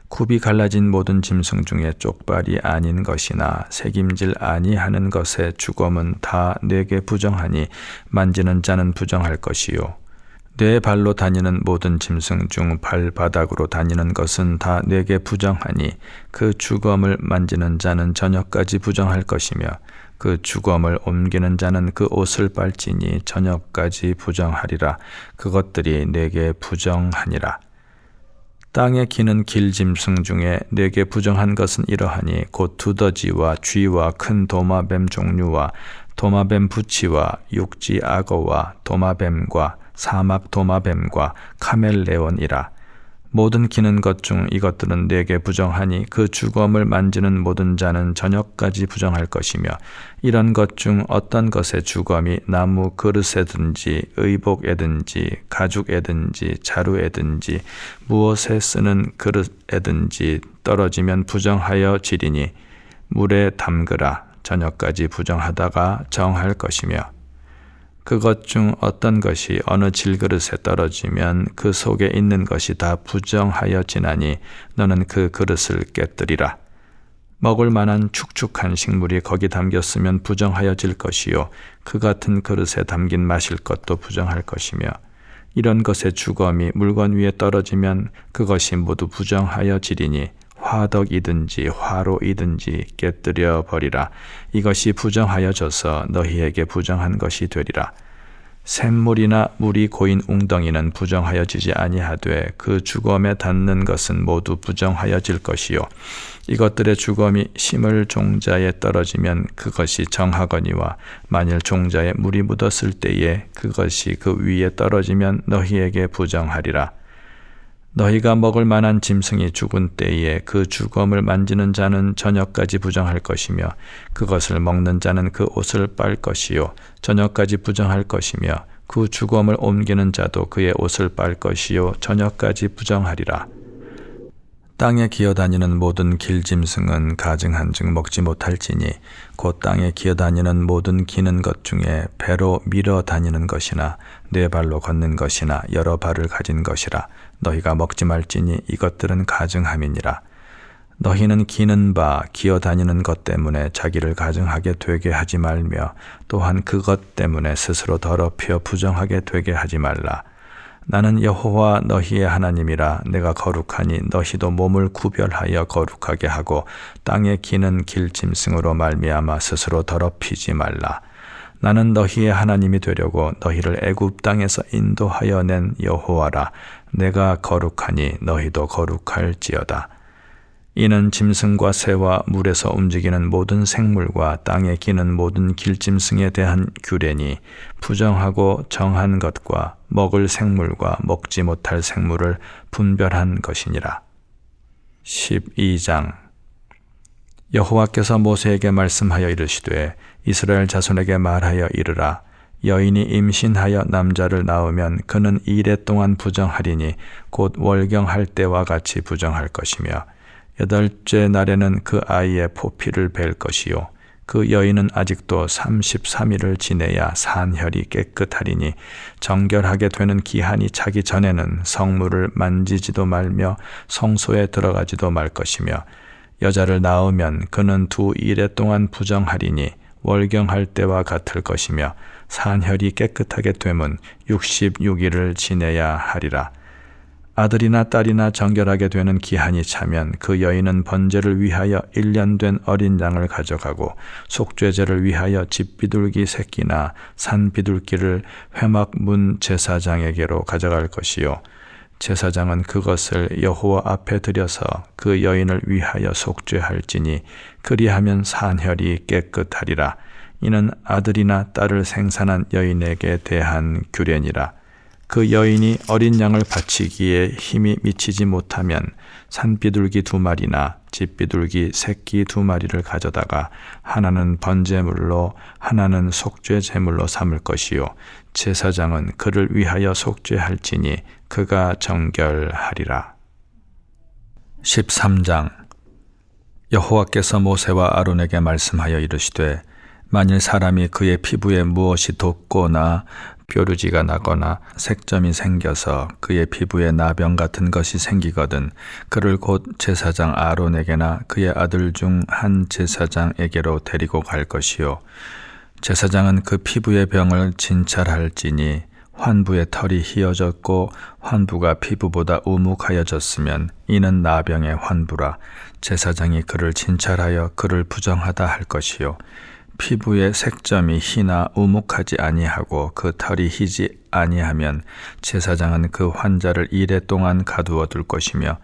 굽이 갈라진 모든 짐승 중에 쪽발이 아닌 것이나 새김질 아니하는 것의 주검은 다 네게 부정하니 만지는 자는 부정할 것이요. 네 발로 다니는 모든 짐승 중 발바닥으로 다니는 것은 다 네게 부정하니 그 주검을 만지는 자는 저녁까지 부정할 것이며 그 주검을 옮기는 자는 그 옷을 빨지니 저녁까지 부정하리라. 그것들이 네게 부정하니라. 땅에 기는 길짐승 중에 네게 부정한 것은 이러하니 곧 두더지와 쥐와 큰 도마뱀 종류와 도마뱀 부치와 육지 악어와 도마뱀과 사막 도마뱀과 카멜레온이라. 모든 기는 것 중 이것들은 네게 부정하니 그 주검을 만지는 모든 자는 저녁까지 부정할 것이며 이런 것 중 어떤 것의 주검이 나무 그릇에든지 의복에든지 가죽에든지 자루에든지 무엇에 쓰는 그릇에든지 떨어지면 부정하여 지리니 물에 담그라. 저녁까지 부정하다가 정할 것이며 그것 중 어떤 것이 어느 질그릇에 떨어지면 그 속에 있는 것이 다 부정하여 지나니 너는 그 그릇을 깨뜨리라. 먹을 만한 축축한 식물이 거기 담겼으면 부정하여질 것이요 그 같은 그릇에 담긴 마실 것도 부정할 것이며 이런 것의 주검이 물건 위에 떨어지면 그것이 모두 부정하여지리니 화덕이든지 화로이든지 깨뜨려 버리라. 이것이 부정하여져서 너희에게 부정한 것이 되리라. 샘물이나 물이 고인 웅덩이는 부정하여지지 아니하되 그 주검에 닿는 것은 모두 부정하여질 것이요 이것들의 주검이 심을 종자에 떨어지면 그것이 정하거니와 만일 종자에 물이 묻었을 때에 그것이 그 위에 떨어지면 너희에게 부정하리라. 너희가 먹을 만한 짐승이 죽은 때에 그 주검을 만지는 자는 저녁까지 부정할 것이며 그것을 먹는 자는 그 옷을 빨 것이요 저녁까지 부정할 것이며 그 주검을 옮기는 자도 그의 옷을 빨 것이요 저녁까지 부정하리라. 땅에 기어다니는 모든 길짐승은 가증한즉 먹지 못할지니 곧 땅에 기어다니는 모든 기는 것 중에 배로 밀어 다니는 것이나 네 발로 걷는 것이나 여러 발을 가진 것이라. 너희가 먹지 말지니 이것들은 가증함이니라. 너희는 기는 바 기어다니는 것 때문에 자기를 가증하게 되게 하지 말며 또한 그것 때문에 스스로 더럽혀 부정하게 되게 하지 말라. 나는 여호와 너희의 하나님이라. 내가 거룩하니 너희도 몸을 구별하여 거룩하게 하고 땅에 기는 길짐승으로 말미암아 스스로 더럽히지 말라. 나는 너희의 하나님이 되려고 너희를 애굽 땅에서 인도하여 낸 여호와라. 내가 거룩하니 너희도 거룩할지어다. 이는 짐승과 새와 물에서 움직이는 모든 생물과 땅에 기는 모든 길짐승에 대한 규례니 부정하고 정한 것과 먹을 생물과 먹지 못할 생물을 분별한 것이니라. 12장 여호와께서 모세에게 말씀하여 이르시되 이스라엘 자손에게 말하여 이르라. 여인이 임신하여 남자를 낳으면 그는 이레 동안 부정하리니 곧 월경할 때와 같이 부정할 것이며 8째 날에는 그 아이의 포피를 벨 것이요 그 여인은 아직도 33일을 지내야 산혈이 깨끗하리니 정결하게 되는 기한이 차기 전에는 성물을 만지지도 말며 성소에 들어가지도 말 것이며 여자를 낳으면 그는 2일 동안 부정하리니 월경할 때와 같을 것이며 산혈이 깨끗하게 되면 66일을 지내야 하리라. 아들이나 딸이나 정결하게 되는 기한이 차면 그 여인은 번제를 위하여 1년 된 어린 양을 가져가고 속죄제를 위하여 집비둘기 새끼나 산비둘기를 회막 문 제사장에게로 가져갈 것이요 제사장은 그것을 여호와 앞에 들여서 그 여인을 위하여 속죄할지니 그리하면 산혈이 깨끗하리라. 이는 아들이나 딸을 생산한 여인에게 대한 규례니라. 그 여인이 어린 양을 바치기에 힘이 미치지 못하면 산비둘기 2마리나 집비둘기 새끼 2마리를 가져다가 하나는 번제물로 하나는 속죄제물로 삼을 것이요 제사장은 그를 위하여 속죄할지니 그가 정결하리라. 13장. 여호와께서 모세와 아론에게 말씀하여 이르시되 만일 사람이 그의 피부에 무엇이 돋거나 뾰루지가 나거나 색점이 생겨서 그의 피부에 나병 같은 것이 생기거든 그를 곧 제사장 아론에게나 그의 아들 중 한 제사장에게로 데리고 갈 것이요 제사장은 그 피부의 병을 진찰할지니 환부의 털이 희어졌고 환부가 피부보다 우묵하여졌으면 이는 나병의 환부라. 제사장이 그를 진찰하여 그를 부정하다 할 것이요 피부의 색점이 희나 우묵하지 아니하고 그 털이 희지 아니하면 제사장은 그 환자를 이레 동안 가두어 둘 것이며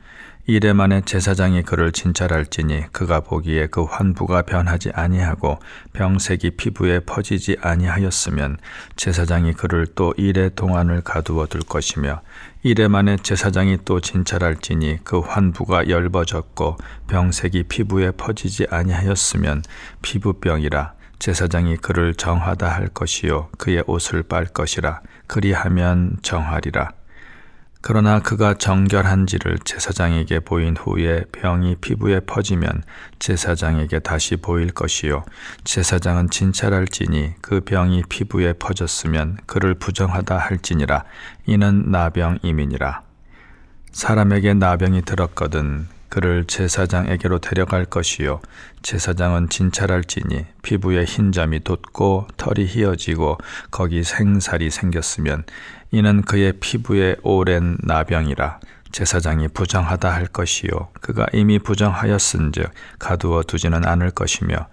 이레 만에 제사장이 그를 진찰할지니 그가 보기에 그 환부가 변하지 아니하고 병색이 피부에 퍼지지 아니하였으면 제사장이 그를 또 이레 동안을 가두어 둘 것이며 이레 만에 제사장이 또 진찰할지니 그 환부가 엷어졌고 병색이 피부에 퍼지지 아니하였으면 피부병이라. 제사장이 그를 정하다 할 것이요 그의 옷을 빨 것이라. 그리하면 정하리라. 그러나 그가 정결한지를 제사장에게 보인 후에 병이 피부에 퍼지면 제사장에게 다시 보일 것이요 제사장은 진찰할지니 그 병이 피부에 퍼졌으면 그를 부정하다 할지니라. 이는 나병임이니라. 사람에게 나병이 들었거든 그를 제사장에게로 데려갈 것이요 제사장은 진찰할지니 피부에 흰 점이 돋고 털이 희어지고 거기 생살이 생겼으면 이는 그의 피부에 오랜 나병이라. 제사장이 부정하다 할 것이요 그가 이미 부정하였은즉 가두어 두지는 않을 것이며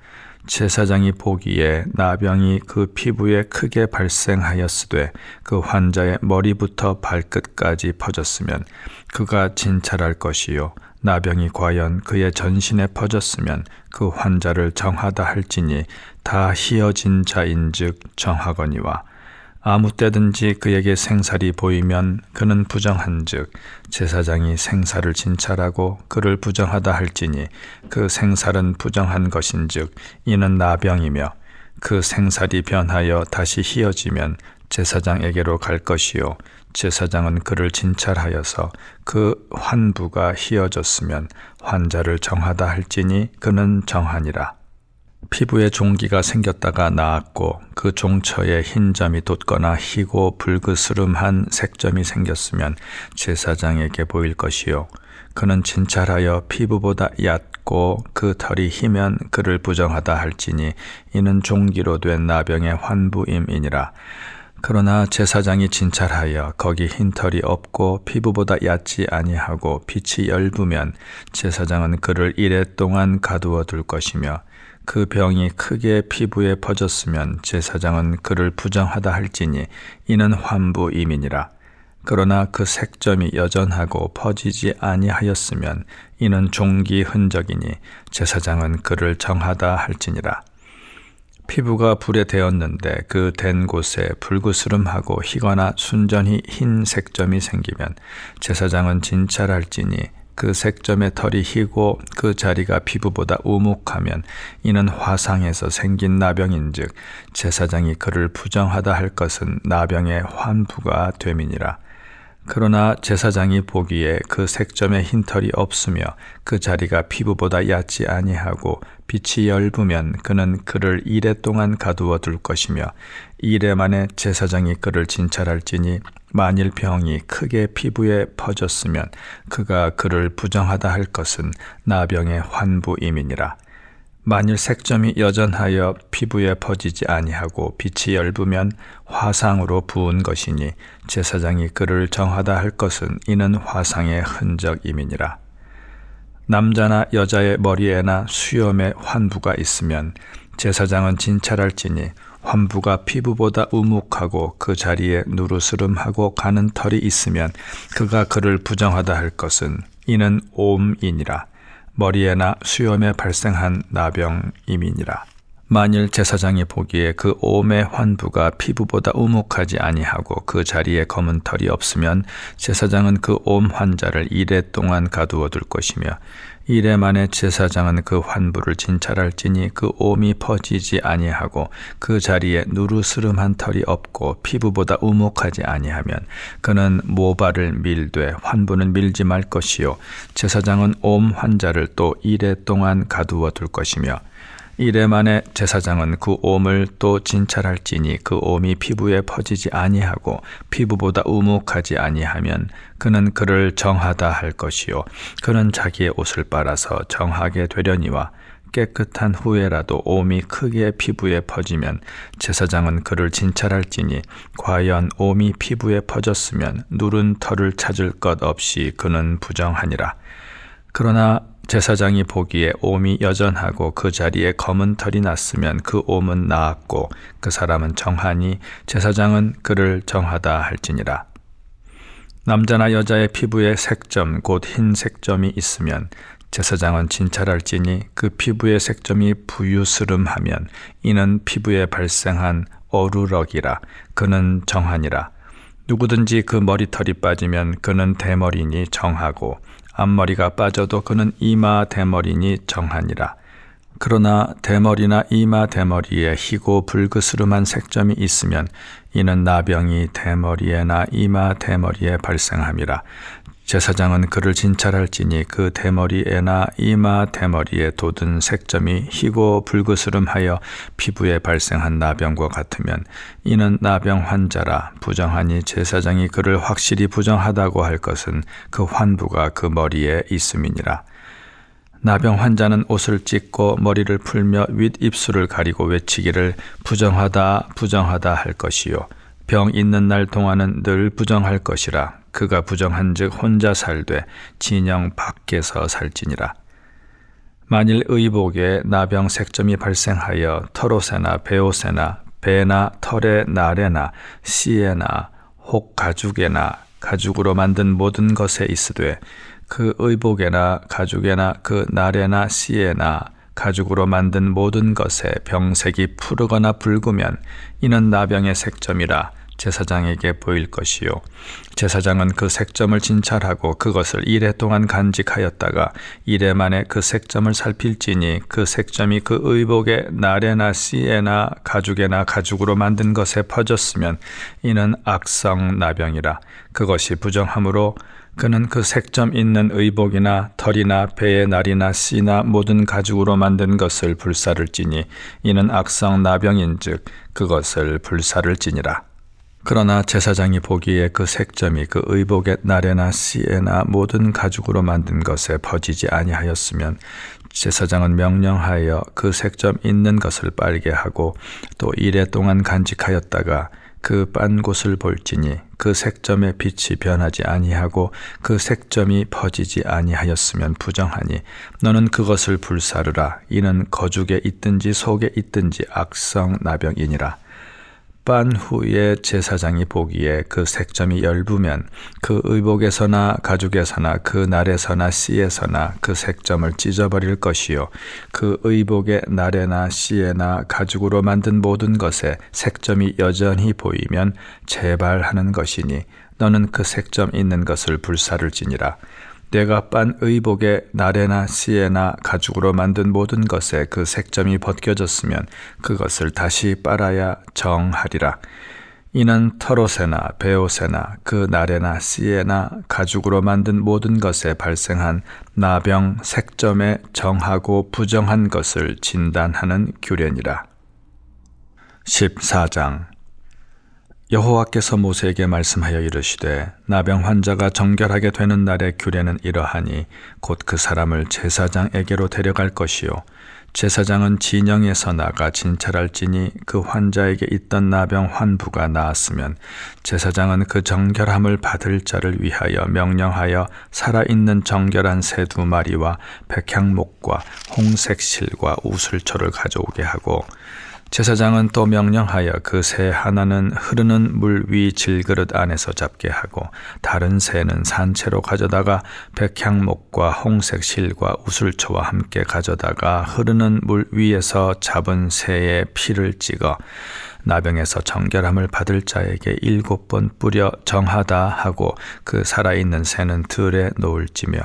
제사장이 보기에 나병이 그 피부에 크게 발생하였으되 그 환자의 머리부터 발끝까지 퍼졌으면 그가 진찰할 것이요 나병이 과연 그의 전신에 퍼졌으면 그 환자를 정하다 할지니 다 희어진 자인즉 정하거니와 아무 때든지 그에게 생살이 보이면 그는 부정한즉 제사장이 생살을 진찰하고 그를 부정하다 할지니 그 생살은 부정한 것인즉 이는 나병이며 그 생살이 변하여 다시 희어지면 제사장에게로 갈 것이요 제사장은 그를 진찰하여서 그 환부가 희어졌으면 환자를 정하다 할지니 그는 정하니라. 피부에 종기가 생겼다가 나았고 그 종처에 흰 점이 돋거나 희고 불그스름한 색점이 생겼으면 제사장에게 보일 것이요 그는 진찰하여 피부보다 얕고 그 털이 희면 그를 부정하다 할지니 이는 종기로 된 나병의 환부임이니라. 그러나 제사장이 진찰하여 거기 흰 털이 없고 피부보다 얕지 아니하고 빛이 엷으면 제사장은 그를 이레 동안 가두어 둘 것이며 그 병이 크게 피부에 퍼졌으면 제사장은 그를 부정하다 할지니 이는 환부임이니라. 그러나 그 색점이 여전하고 퍼지지 아니하였으면 이는 종기 흔적이니 제사장은 그를 정하다 할지니라. 피부가 불에 데었는데 그 댄 곳에 불그스름하고 희거나 순전히 흰 색점이 생기면 제사장은 진찰할지니 그 색점의 털이 희고 그 자리가 피부보다 우묵하면 이는 화상에서 생긴 나병인즉 제사장이 그를 부정하다 할 것은 나병의 환부가 됨이니라. 그러나 제사장이 보기에 그 색점에 흰 털이 없으며 그 자리가 피부보다 얕지 아니하고 빛이 엷으면 그는 그를 이레 동안 가두어 둘 것이며 이레 만에 제사장이 그를 진찰할지니 만일 병이 크게 피부에 퍼졌으면 그가 그를 부정하다 할 것은 나병의 환부임이니라. 만일 색점이 여전하여 피부에 퍼지지 아니하고 빛이 엷으면 화상으로 부은 것이니 제사장이 그를 정하다 할 것은 이는 화상의 흔적임이니라. 남자나 여자의 머리에나 수염에 환부가 있으면 제사장은 진찰할지니 환부가 피부보다 우묵하고 그 자리에 누르스름하고 가는 털이 있으면 그가 그를 부정하다 할 것은 이는 옴이니라. 머리에나 수염에 발생한 나병임이니라. 만일 제사장이 보기에 그 옴의 환부가 피부보다 우묵하지 아니하고 그 자리에 검은 털이 없으면 제사장은 그 옴 환자를 이레 동안 가두어 둘 것이며 이레 만에 제사장은 그 환부를 진찰할지니 그 옴이 퍼지지 아니하고 그 자리에 누르스름한 털이 없고 피부보다 우묵하지 아니하면 그는 모발을 밀되 환부는 밀지 말 것이요 제사장은 옴 환자를 또 이레 동안 가두어 둘 것이며 이레 만에 제사장은 그 옴을 또 진찰할지니 그 옴이 피부에 퍼지지 아니하고 피부보다 우묵하지 아니하면 그는 그를 정하다 할 것이요 그는 자기의 옷을 빨아서 정하게 되려니와 깨끗한 후에라도 옴이 크게 피부에 퍼지면 제사장은 그를 진찰할지니 과연 옴이 피부에 퍼졌으면 누른 털을 찾을 것 없이 그는 부정하니라. 그러나 제사장이 보기에 옴이 여전하고 그 자리에 검은 털이 났으면 그 옴은 나았고 그 사람은 정하니 제사장은 그를 정하다 할지니라. 남자나 여자의 피부에 색점 곧 흰 색점이 있으면 제사장은 진찰할지니 그 피부의 색점이 부유스름하면 이는 피부에 발생한 어루럭이라. 그는 정하니라. 누구든지 그 머리털이 빠지면 그는 대머리니 정하고 앞머리가 빠져도 그는 이마 대머리니 정하니라. 그러나 대머리나 이마 대머리에 희고 불그스름한 색점이 있으면 이는 나병이 대머리에나 이마 대머리에 발생함이라. 제사장은 그를 진찰할지니 그 대머리에나 이마 대머리에 돋은 색점이 희고 불그스름하여 피부에 발생한 나병과 같으면 이는 나병 환자라. 부정하니 제사장이 그를 확실히 부정하다고 할 것은 그 환부가 그 머리에 있음이니라. 나병 환자는 옷을 찢고 머리를 풀며 윗입술을 가리고 외치기를 부정하다 부정하다 할 것이요 병 있는 날 동안은 늘 부정할 것이라. 그가 부정한즉 혼자 살되 진영 밖에서 살지니라. 만일 의복에 나병 색점이 발생하여 털옷에나 베옷에나 배나 털의 날에나 씨에나 혹 가죽에나 가죽으로 만든 모든 것에 있으되 그 의복에나 가죽에나 그 날에나 씨에나 가죽으로 만든 모든 것에 병색이 푸르거나 붉으면 이는 나병의 색점이라. 제사장에게 보일 것이요 제사장은 그 색점을 진찰하고 그것을 이레 동안 간직하였다가 이레 만에 그 색점을 살필지니 그 색점이 그 의복의 날에나 씨에나 가죽에나 가죽으로 만든 것에 퍼졌으면 이는 악성 나병이라. 그것이 부정하므로 그는 그 색점 있는 의복이나 털이나 배의 날이나 씨나 모든 가죽으로 만든 것을 불사를지니 이는 악성 나병인즉 그것을 불사를지니라. 그러나 제사장이 보기에 그 색점이 그 의복의 날에나 씨에나 모든 가죽으로 만든 것에 퍼지지 아니하였으면 제사장은 명령하여 그 색점 있는 것을 빨게 하고 또 이레 동안 간직하였다가 그 빤 곳을 볼지니 그 색점의 빛이 변하지 아니하고 그 색점이 퍼지지 아니하였으면 부정하니 너는 그것을 불사르라. 이는 거죽에 있든지 속에 있든지 악성 나병이니라. 빤 후에 제사장이 보기에 그 색점이 엷으면 그 의복에서나 가죽에서나 그 날에서나 씨에서나 그 색점을 찢어버릴 것이요 그 의복의 날에나 씨에나 가죽으로 만든 모든 것에 색점이 여전히 보이면 재발하는 것이니 너는 그 색점 있는 것을 불사를지니라. 내가 빤 의복의 날에나 씨에나 가죽으로 만든 모든 것에 그 색점이 벗겨졌으면 그것을 다시 빨아야 정하리라. 이는 털옷에나 베옷에나 그 날에나 씨에나 가죽으로 만든 모든 것에 발생한 나병 색점에 정하고 부정한 것을 진단하는 규례니라. 14장 여호와께서 모세에게 말씀하여 이르시되 나병 환자가 정결하게 되는 날의 규례는 이러하니 곧 그 사람을 제사장에게로 데려갈 것이요 제사장은 진영에서 나가 진찰할지니 그 환자에게 있던 나병 환부가 나았으면 제사장은 그 정결함을 받을 자를 위하여 명령하여 살아있는 정결한 새 2마리와 백향목과 홍색 실과 우슬초를 가져오게 하고 제사장은 또 명령하여 그 새 하나는 흐르는 물 위 질그릇 안에서 잡게 하고 다른 새는 산채로 가져다가 백향목과 홍색 실과 우슬초와 함께 가져다가 흐르는 물 위에서 잡은 새의 피를 찍어 나병에서 정결함을 받을 자에게 7번 뿌려 정하다 하고 그 살아있는 새는 들에 놓을지며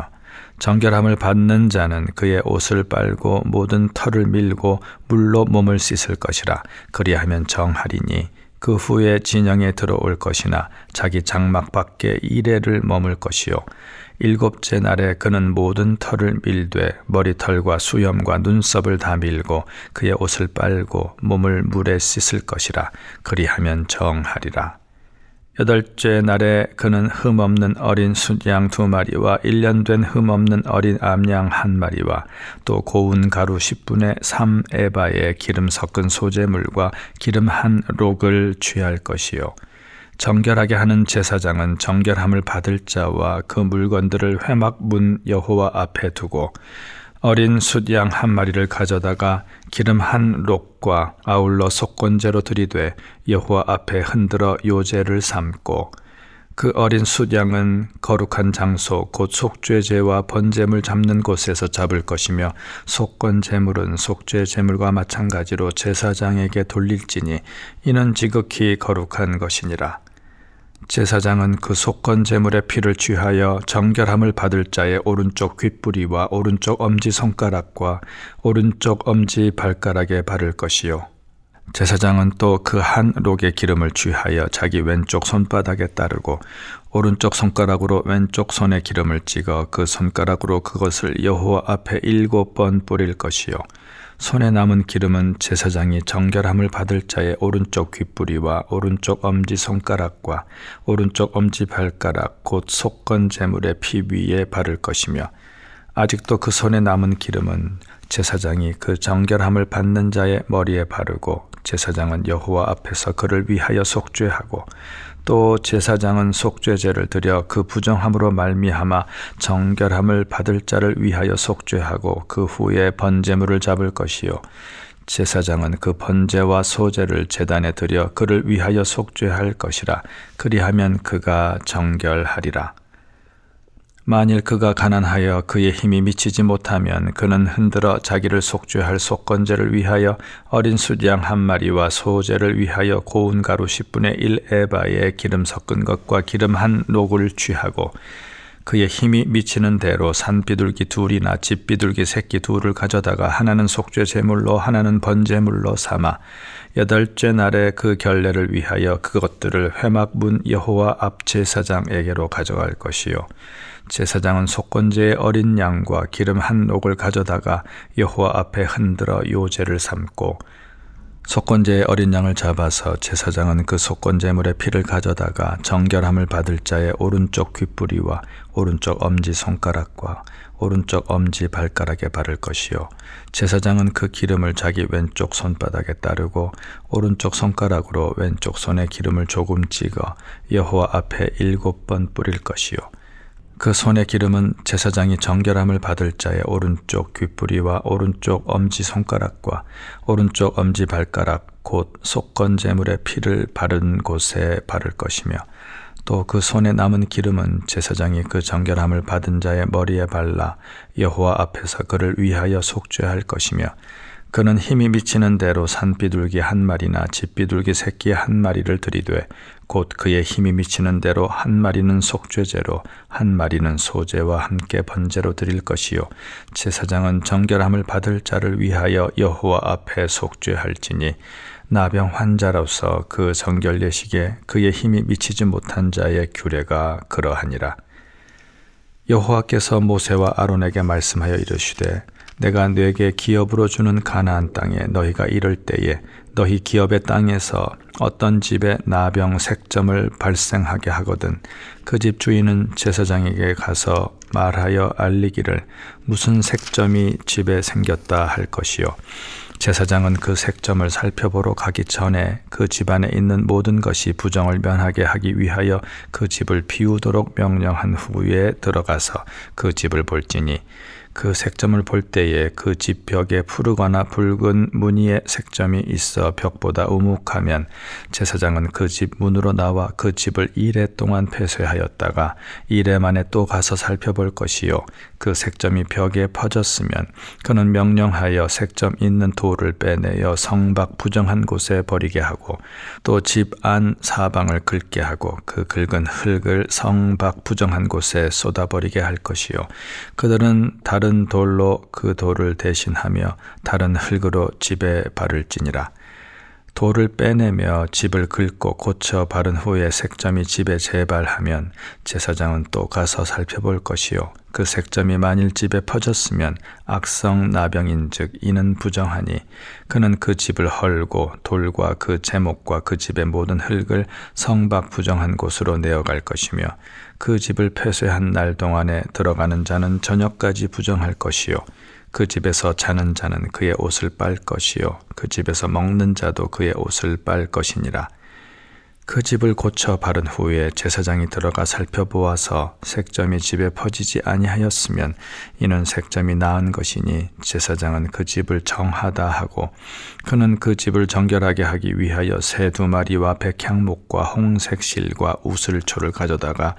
정결함을 받는 자는 그의 옷을 빨고 모든 털을 밀고 물로 몸을 씻을 것이라. 그리하면 정하리니 그 후에 진영에 들어올 것이나 자기 장막 밖에 이레를 머물 것이요 7째 날에 그는 모든 털을 밀되 머리털과 수염과 눈썹을 다 밀고 그의 옷을 빨고 몸을 물에 씻을 것이라. 그리하면 정하리라. 8째 날에 그는 흠없는 어린 숫양 2마리와 1년 된 흠없는 어린 암양 1마리와 또 고운 가루 10분의 3 에바의 기름 섞은 소재물과 기름 1록을 취할 것이요 정결하게 하는 제사장은 정결함을 받을 자와 그 물건들을 회막 문 여호와 앞에 두고 어린 숫양 1마리를 가져다가 기름 1록과 아울러 속건제로 들이되 여호와 앞에 흔들어 요제를 삼고 그 어린 숫양은 거룩한 장소 곧 속죄제와 번제물 잡는 곳에서 잡을 것이며 속건제물은 속죄제물과 마찬가지로 제사장에게 돌릴지니 이는 지극히 거룩한 것이니라. 제사장은 그 속건제물의 피를 취하여 정결함을 받을 자의 오른쪽 귓뿌리와 오른쪽 엄지손가락과 오른쪽 엄지발가락에 바를 것이요 제사장은 또 그 1록의 기름을 취하여 자기 왼쪽 손바닥에 따르고 오른쪽 손가락으로 왼쪽 손에 기름을 찍어 그 손가락으로 그것을 여호와 앞에 7번 뿌릴 것이요 손에 남은 기름은 제사장이 정결함을 받을 자의 오른쪽 귓뿌리와 오른쪽 엄지손가락과 오른쪽 엄지발가락 곧 속건제물의 피 위에 바를 것이며 아직도 그 손에 남은 기름은 제사장이 그 정결함을 받는 자의 머리에 바르고 제사장은 여호와 앞에서 그를 위하여 속죄하고 또 제사장은 속죄제를 드려 그 부정함으로 말미암아 정결함을 받을 자를 위하여 속죄하고 그 후에 번제물을 잡을 것이요 제사장은 그 번제와 소제를 제단에 드려 그를 위하여 속죄할 것이라. 그리하면 그가 정결하리라. 만일 그가 가난하여 그의 힘이 미치지 못하면 그는 흔들어 자기를 속죄할 속건제를 위하여 어린 숫양 1마리와 소제를 위하여 고운 가루 10분의 1 에바의 기름 섞은 것과 기름 1록을 취하고 그의 힘이 미치는 대로 산비둘기 2이나 집비둘기 새끼 2를 가져다가 하나는 속죄 제물로 하나는 번제물로 삼아 8째 날에 그 결례를 위하여 그것들을 회막 문 여호와 앞 제사장에게로 가져갈 것이요 제사장은 속건제의 어린 양과 기름 1록을 가져다가 여호와 앞에 흔들어 요제를 삼고 속건제의 어린 양을 잡아서 제사장은 그 속건제물의 피를 가져다가 정결함을 받을 자의 오른쪽 귓뿌리와 오른쪽 엄지손가락과 오른쪽 엄지발가락에 바를 것이요 제사장은 그 기름을 자기 왼쪽 손바닥에 따르고 오른쪽 손가락으로 왼쪽 손에 기름을 조금 찍어 여호와 앞에 7번 뿌릴 것이요 그 손의 기름은 제사장이 정결함을 받을 자의 오른쪽 귓뿌리와 오른쪽 엄지손가락과 오른쪽 엄지발가락 곧 속건제물의 피를 바른 곳에 바를 것이며 또 그 손에 남은 기름은 제사장이 그 정결함을 받은 자의 머리에 발라 여호와 앞에서 그를 위하여 속죄할 것이며 그는 힘이 미치는 대로 산비둘기 1마리나 집비둘기 새끼 1마리를 들이되 곧 그의 힘이 미치는 대로 1마리는 속죄제로 1마리는 소제와 함께 번제로 드릴 것이요 제사장은 정결함을 받을 자를 위하여 여호와 앞에 속죄할지니 나병 환자로서 그 정결 예식에 그의 힘이 미치지 못한 자의 규례가 그러하니라. 여호와께서 모세와 아론에게 말씀하여 이르시되 내가 너에게 기업으로 주는 가나안 땅에 너희가 이를 때에 너희 기업의 땅에서 어떤 집에 나병 색점을 발생하게 하거든 그 집 주인은 제사장에게 가서 말하여 알리기를 무슨 색점이 집에 생겼다 할 것이요 제사장은 그 색점을 살펴보러 가기 전에 그 집안에 있는 모든 것이 부정을 면하게 하기 위하여 그 집을 비우도록 명령한 후에 들어가서 그 집을 볼지니 그 색점을 볼 때에 그 집 벽에 푸르거나 붉은 무늬의 색점이 있어 벽보다 우묵하면 제사장은 그 집 문으로 나와 그 집을 이레 동안 폐쇄하였다가 이레 만에 또 가서 살펴볼 것이요 그 색점이 벽에 퍼졌으면 그는 명령하여 색점 있는 돌을 빼내어 성 밖 부정한 곳에 버리게 하고 또 집 안 사방을 긁게 하고 그 긁은 흙을 성 밖 부정한 곳에 쏟아버리게 할 것이요 그들은 다른 돌로 그 돌을 대신하며 다른 흙으로 집에 바를지니라. 돌을 빼내며 집을 긁고 고쳐 바른 후에 색점이 집에 재발하면 제사장은 또 가서 살펴볼 것이요 그 색점이 만일 집에 퍼졌으면 악성 나병인즉 이는 부정하니 그는 그 집을 헐고 돌과 그 제목과 그 집의 모든 흙을 성 밖 부정한 곳으로 내어갈 것이며 그 집을 폐쇄한 날 동안에 들어가는 자는 저녁까지 부정할 것이요 그 집에서 자는 자는 그의 옷을 빨 것이요 그 집에서 먹는 자도 그의 옷을 빨 것이니라. 그 집을 고쳐 바른 후에 제사장이 들어가 살펴보아서 색점이 집에 퍼지지 아니하였으면 이는 색점이 나은 것이니 제사장은 그 집을 정하다 하고 그는 그 집을 정결하게 하기 위하여 새 2마리와 백향목과 홍색 실과 우슬초를 가져다가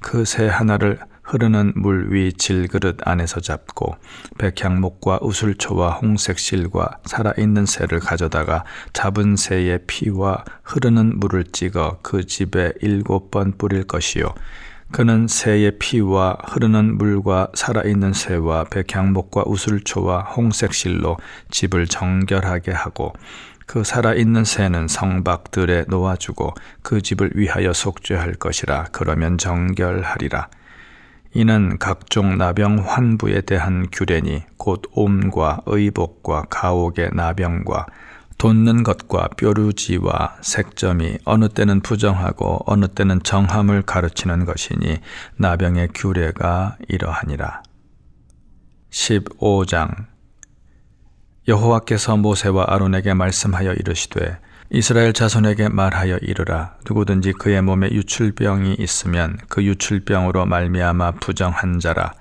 그 새 하나를 흐르는 물 위 질그릇 안에서 잡고 백향목과 우슬초와 홍색 실과 살아있는 새를 가져다가 잡은 새의 피와 흐르는 물을 찍어 그 집에 7번 뿌릴 것이요 그는 새의 피와 흐르는 물과 살아있는 새와 백향목과 우슬초와 홍색 실로 집을 정결하게 하고 그 살아있는 새는 성박들에 놓아주고 그 집을 위하여 속죄할 것이라. 그러면 정결하리라. 이는 각종 나병 환부에 대한 규례니 곧 옴과 의복과 가옥의 나병과 돋는 것과 뾰루지와 색점이 어느 때는 부정하고 어느 때는 정함을 가르치는 것이니 나병의 규례가 이러하니라. 15장 여호와께서 모세와 아론에게 말씀하여 이르시되 이스라엘 자손에게 말하여 이르라. 누구든지 그의 몸에 유출병이 있으면 그 유출병으로 말미암아 부정한 자라.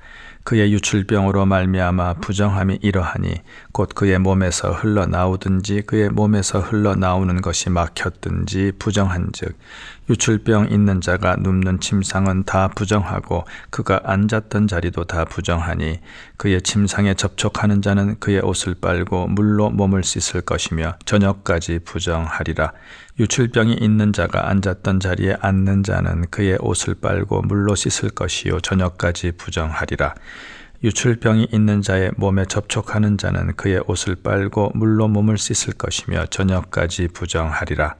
그의 유출병으로 말미암아 부정함이 이러하니 곧 그의 몸에서 흘러나오든지 그의 몸에서 흘러나오는 것이 막혔든지 부정한즉 유출병 있는 자가 눕는 침상은 다 부정하고 그가 앉았던 자리도 다 부정하니 그의 침상에 접촉하는 자는 그의 옷을 빨고 물로 몸을 씻을 것이며 저녁까지 부정하리라. 유출병이 있는 자가 앉았던 자리에 앉는 자는 그의 옷을 빨고 물로 씻을 것이요 저녁까지 부정하리라. 유출병이 있는 자의 몸에 접촉하는 자는 그의 옷을 빨고 물로 몸을 씻을 것이며 저녁까지 부정하리라.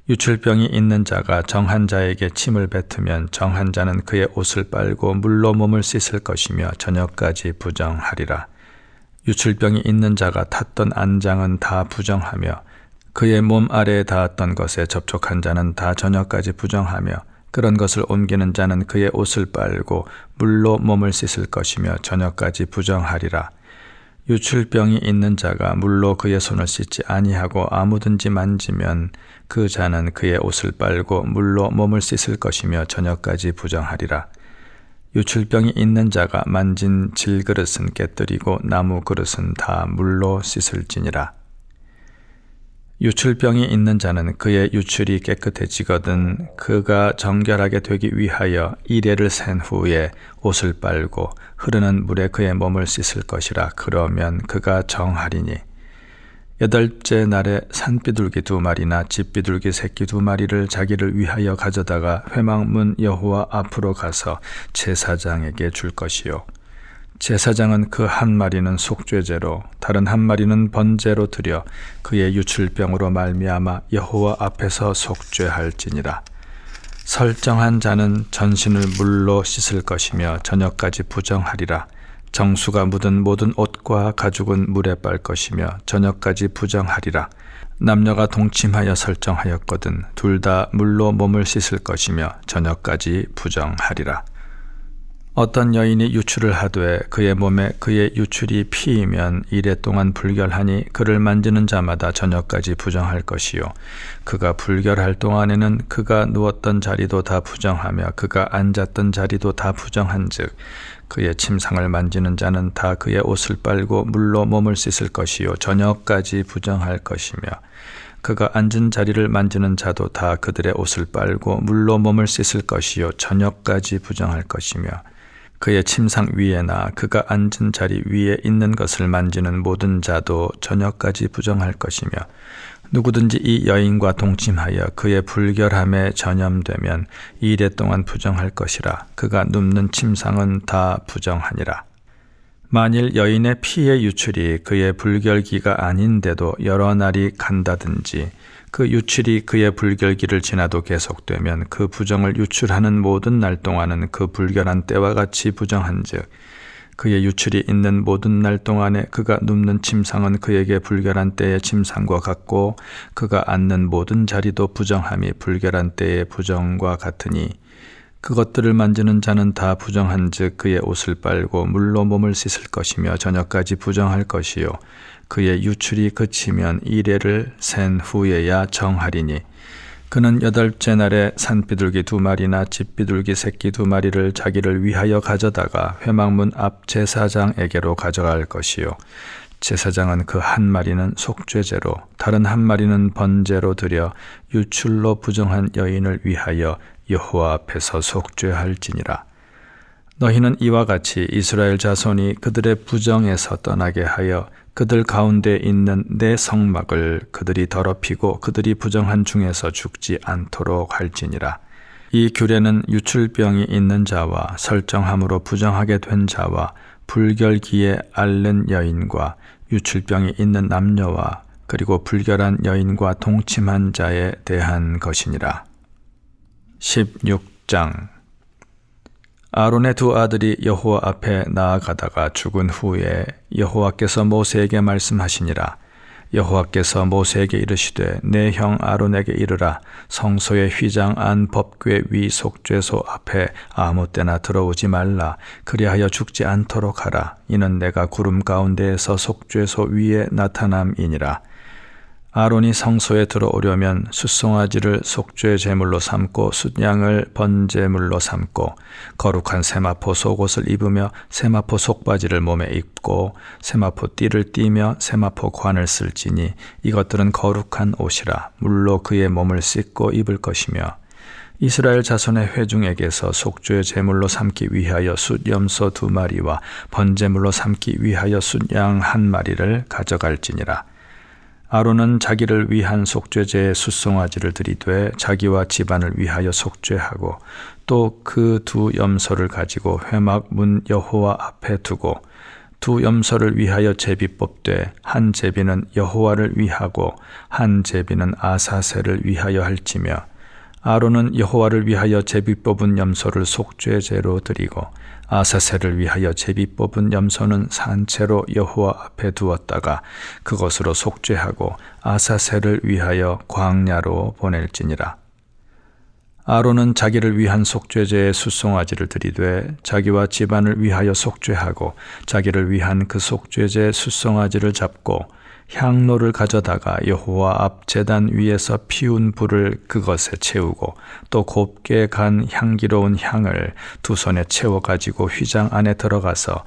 유출병이 있는 자가 정한 자에게 침을 뱉으면 정한 자는 그의 옷을 빨고 물로 몸을 씻을 것이며 저녁까지 부정하리라. 유출병이 있는 자가 탔던 안장은 다 부정하며 그의 몸 아래에 닿았던 것에 접촉한 자는 다 저녁까지 부정하며 그런 것을 옮기는 자는 그의 옷을 빨고 물로 몸을 씻을 것이며 저녁까지 부정하리라. 유출병이 있는 자가 물로 그의 손을 씻지 아니하고 아무든지 만지면 그 자는 그의 옷을 빨고 물로 몸을 씻을 것이며 저녁까지 부정하리라. 유출병이 있는 자가 만진 질그릇은 깨뜨리고 나무 그릇은 다 물로 씻을지니라. 유출병이 있는 자는 그의 유출이 깨끗해지거든 그가 정결하게 되기 위하여 이레를 센 후에 옷을 빨고 흐르는 물에 그의 몸을 씻을 것이라. 그러면 그가 정하리니 8째 날에 산비둘기 2마리나 집비둘기 새끼 2마리를 자기를 위하여 가져다가 회막문 여호와 앞으로 가서 제사장에게 줄 것이요 제사장은 그 한 마리는 속죄제로 다른 한 마리는 번제로 드려 그의 유출병으로 말미암아 여호와 앞에서 속죄할지니라. 설정한 자는 전신을 물로 씻을 것이며 저녁까지 부정하리라. 정수가 묻은 모든 옷과 가죽은 물에 빨 것이며 저녁까지 부정하리라. 남녀가 동침하여 설정하였거든 둘 다 물로 몸을 씻을 것이며 저녁까지 부정하리라. 어떤 여인이 유출을 하되 그의 몸에 그의 유출이 피이면 이레 동안 불결하니 그를 만지는 자마다 저녁까지 부정할 것이요 그가 불결할 동안에는 그가 누웠던 자리도 다 부정하며 그가 앉았던 자리도 다 부정한즉 그의 침상을 만지는 자는 다 그의 옷을 빨고 물로 몸을 씻을 것이요 저녁까지 부정할 것이며 그가 앉은 자리를 만지는 자도 다 그들의 옷을 빨고 물로 몸을 씻을 것이요 저녁까지 부정할 것이며 그의 침상 위에나 그가 앉은 자리 위에 있는 것을 만지는 모든 자도 저녁까지 부정할 것이며 누구든지 이 여인과 동침하여 그의 불결함에 전염되면 이레 동안 부정할 것이라. 그가 눕는 침상은 다 부정하니라. 만일 여인의 피의 유출이 그의 불결기가 아닌데도 여러 날이 간다든지 그 유출이 그의 불결기를 지나도 계속되면 그 부정을 유출하는 모든 날 동안은 그 불결한 때와 같이 부정한즉 그의 유출이 있는 모든 날 동안에 그가 눕는 침상은 그에게 불결한 때의 침상과 같고 그가 앉는 모든 자리도 부정함이 불결한 때의 부정과 같으니 그것들을 만지는 자는 다 부정한즉 그의 옷을 빨고 물로 몸을 씻을 것이며 저녁까지 부정할 것이요 그의 유출이 그치면 이레를 센 후에야 정하리니 그는 8째 날에 산비둘기 2마리나 집비둘기 새끼 2마리를 자기를 위하여 가져다가 회막문 앞 제사장에게로 가져갈 것이요 제사장은 그 한 마리는 속죄제로 다른 한 마리는 번제로 드려 유출로 부정한 여인을 위하여 여호와 앞에서 속죄할지니라. 너희는 이와 같이 이스라엘 자손이 그들의 부정에서 떠나게 하여 그들 가운데 있는 내 성막을 그들이 더럽히고 그들이 부정한 중에서 죽지 않도록 할지니라. 이 규례는 유출병이 있는 자와 설정함으로 부정하게 된 자와 불결기에 앓는 여인과 유출병이 있는 남녀와 그리고 불결한 여인과 동침한 자에 대한 것이니라. 16장 아론의 2 아들이 여호와 앞에 나아가다가 죽은 후에 여호와께서 모세에게 말씀하시니라. 여호와께서 모세에게 이르시되 내 형 아론에게 이르라. 성소의 휘장 안 법궤 위 속죄소 앞에 아무 때나 들어오지 말라. 그리하여 죽지 않도록 하라. 이는 내가 구름 가운데에서 속죄소 위에 나타남이니라. 아론이 성소에 들어오려면 숫송아지를 속죄 제물로 삼고 숫양을 번제물로 삼고 거룩한 세마포 속옷을 입으며 세마포 속바지를 몸에 입고 세마포 띠를 띠며 세마포 관을 쓸지니 이것들은 거룩한 옷이라. 물로 그의 몸을 씻고 입을 것이며 이스라엘 자손의 회중에게서 속죄 제물로 삼기 위하여 숫염소 2마리와 번제물로 삼기 위하여 숫양 1마리를 가져갈지니라. 아론은 자기를 위한 속죄제의 숫송아지를 들이되 자기와 집안을 위하여 속죄하고 또 그 2 염소를 가지고 회막 문 여호와 앞에 두고 2 염소를 위하여 제비 뽑되 한 제비는 여호와를 위하고 한 제비는 아사셀을 위하여 할지며 아론은 여호와를 위하여 제비 뽑은 염소를 속죄제로 드리고 아사셀을 위하여 제비 뽑은 염소는 산채로 여호와 앞에 두었다가 그것으로 속죄하고 아사셀을 위하여 광야로 보낼지니라. 아론은 자기를 위한 속죄제의 숫송아지를 들이되 자기와 집안을 위하여 속죄하고 자기를 위한 그 속죄제의 숫송아지를 잡고 향로를 가져다가 여호와 앞 제단 위에서 피운 불을 그것에 채우고 또 곱게 간 향기로운 향을 2 손에 채워 가지고 휘장 안에 들어가서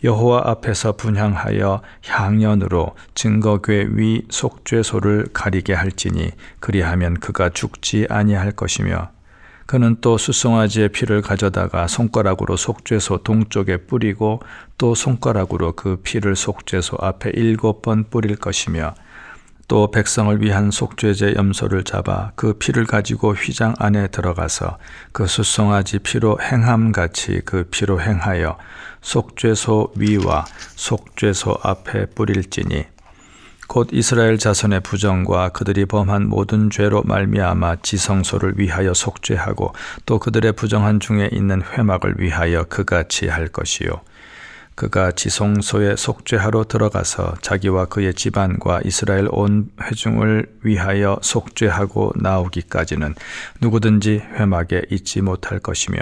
여호와 앞에서 분향하여 향연으로 증거궤 위 속죄소를 가리게 할지니 그리하면 그가 죽지 아니할 것이며 그는 또 숫송아지의 피를 가져다가 손가락으로 속죄소 동쪽에 뿌리고 또 손가락으로 그 피를 속죄소 앞에 7번 뿌릴 것이며 또 백성을 위한 속죄제 염소를 잡아 그 피를 가지고 휘장 안에 들어가서 그 숫송아지 피로 행함같이 그 피로 행하여 속죄소 위와 속죄소 앞에 뿌릴지니 곧 이스라엘 자손의 부정과 그들이 범한 모든 죄로 말미암아 지성소를 위하여 속죄하고 또 그들의 부정한 중에 있는 회막을 위하여 그같이 할 것이요 그가 지성소에 속죄하러 들어가서 자기와 그의 집안과 이스라엘 온 회중을 위하여 속죄하고 나오기까지는 누구든지 회막에 있지 못할 것이며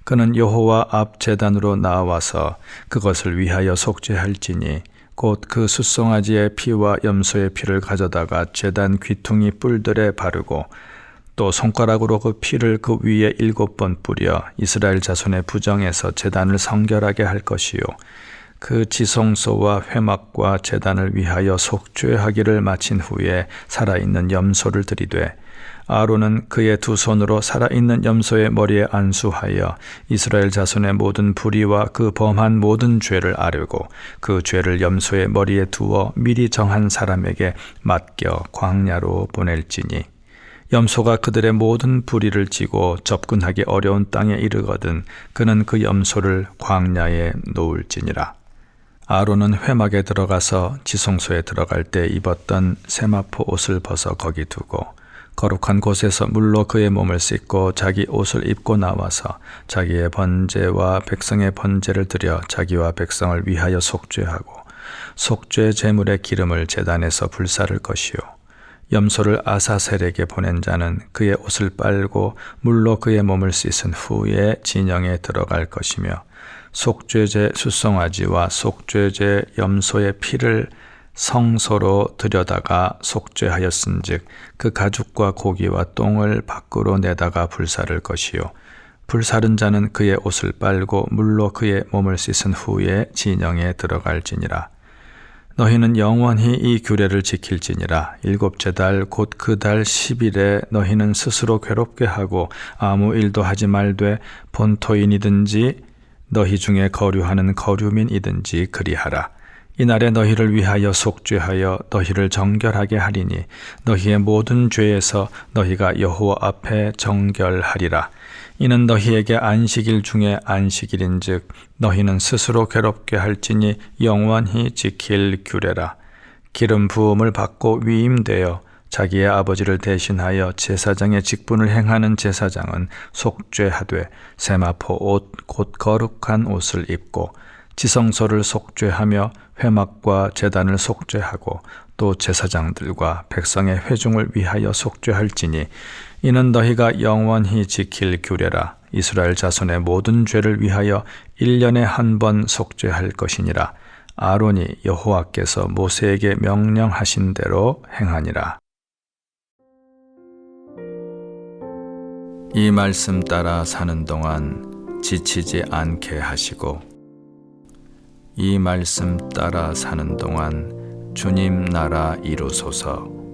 그는 여호와 앞 제단으로 나와서 그것을 위하여 속죄할지니 곧 그 숫송아지의 피와 염소의 피를 가져다가 제단 귀퉁이 뿔들에 바르고 또 손가락으로 그 피를 그 위에 7번 뿌려 이스라엘 자손의 부정에서 제단을 성결하게 할 것이요 그 지성소와 회막과 제단을 위하여 속죄하기를 마친 후에 살아있는 염소를 들이되 아론은 그의 두 손으로 살아있는 염소의 머리에 안수하여 이스라엘 자손의 모든 불의와 그 범한 모든 죄를 아뢰고 그 죄를 염소의 머리에 두어 미리 정한 사람에게 맡겨 광야로 보낼지니 염소가 그들의 모든 불의를 지고 접근하기 어려운 땅에 이르거든 그는 그 염소를 광야에 놓을지니라. 아론은 회막에 들어가서 지성소에 들어갈 때 입었던 세마포 옷을 벗어 거기 두고 거룩한 곳에서 물로 그의 몸을 씻고 자기 옷을 입고 나와서 자기의 번제와 백성의 번제를 드려 자기와 백성을 위하여 속죄하고 속죄 제물의 기름을 제단에서 불사를 것이요 염소를 아사셀에게 보낸 자는 그의 옷을 빨고 물로 그의 몸을 씻은 후에 진영에 들어갈 것이며 속죄제 수송아지와 속죄제 염소의 피를 성소로 들여다가 속죄하였은즉 그 가죽과 고기와 똥을 밖으로 내다가 불사를 것이요 불사른 자는 그의 옷을 빨고 물로 그의 몸을 씻은 후에 진영에 들어갈지니라. 너희는 영원히 이 규례를 지킬지니라. 7째 달 곧 그 달 10일에 너희는 스스로 괴롭게 하고 아무 일도 하지 말되 본토인이든지 너희 중에 거류하는 거류민이든지 그리하라. 이날에 너희를 위하여 속죄하여 너희를 정결하게 하리니 너희의 모든 죄에서 너희가 여호와 앞에 정결하리라. 이는 너희에게 안식일 중에 안식일인즉 너희는 스스로 괴롭게 할지니 영원히 지킬 규례라. 기름 부음을 받고 위임되어 자기의 아버지를 대신하여 제사장의 직분을 행하는 제사장은 속죄하되 세마포 옷 곧 거룩한 옷을 입고 지성소를 속죄하며 회막과 제단을 속죄하고 또 제사장들과 백성의 회중을 위하여 속죄할지니 이는 너희가 영원히 지킬 규례라. 이스라엘 자손의 모든 죄를 위하여 1년에 한 번 속죄할 것이니라. 아론이 여호와께서 모세에게 명령하신 대로 행하니라. 이 말씀 따라 사는 동안 지치지 않게 하시고 이 말씀 따라 사는 동안 주님 나라 이루소서.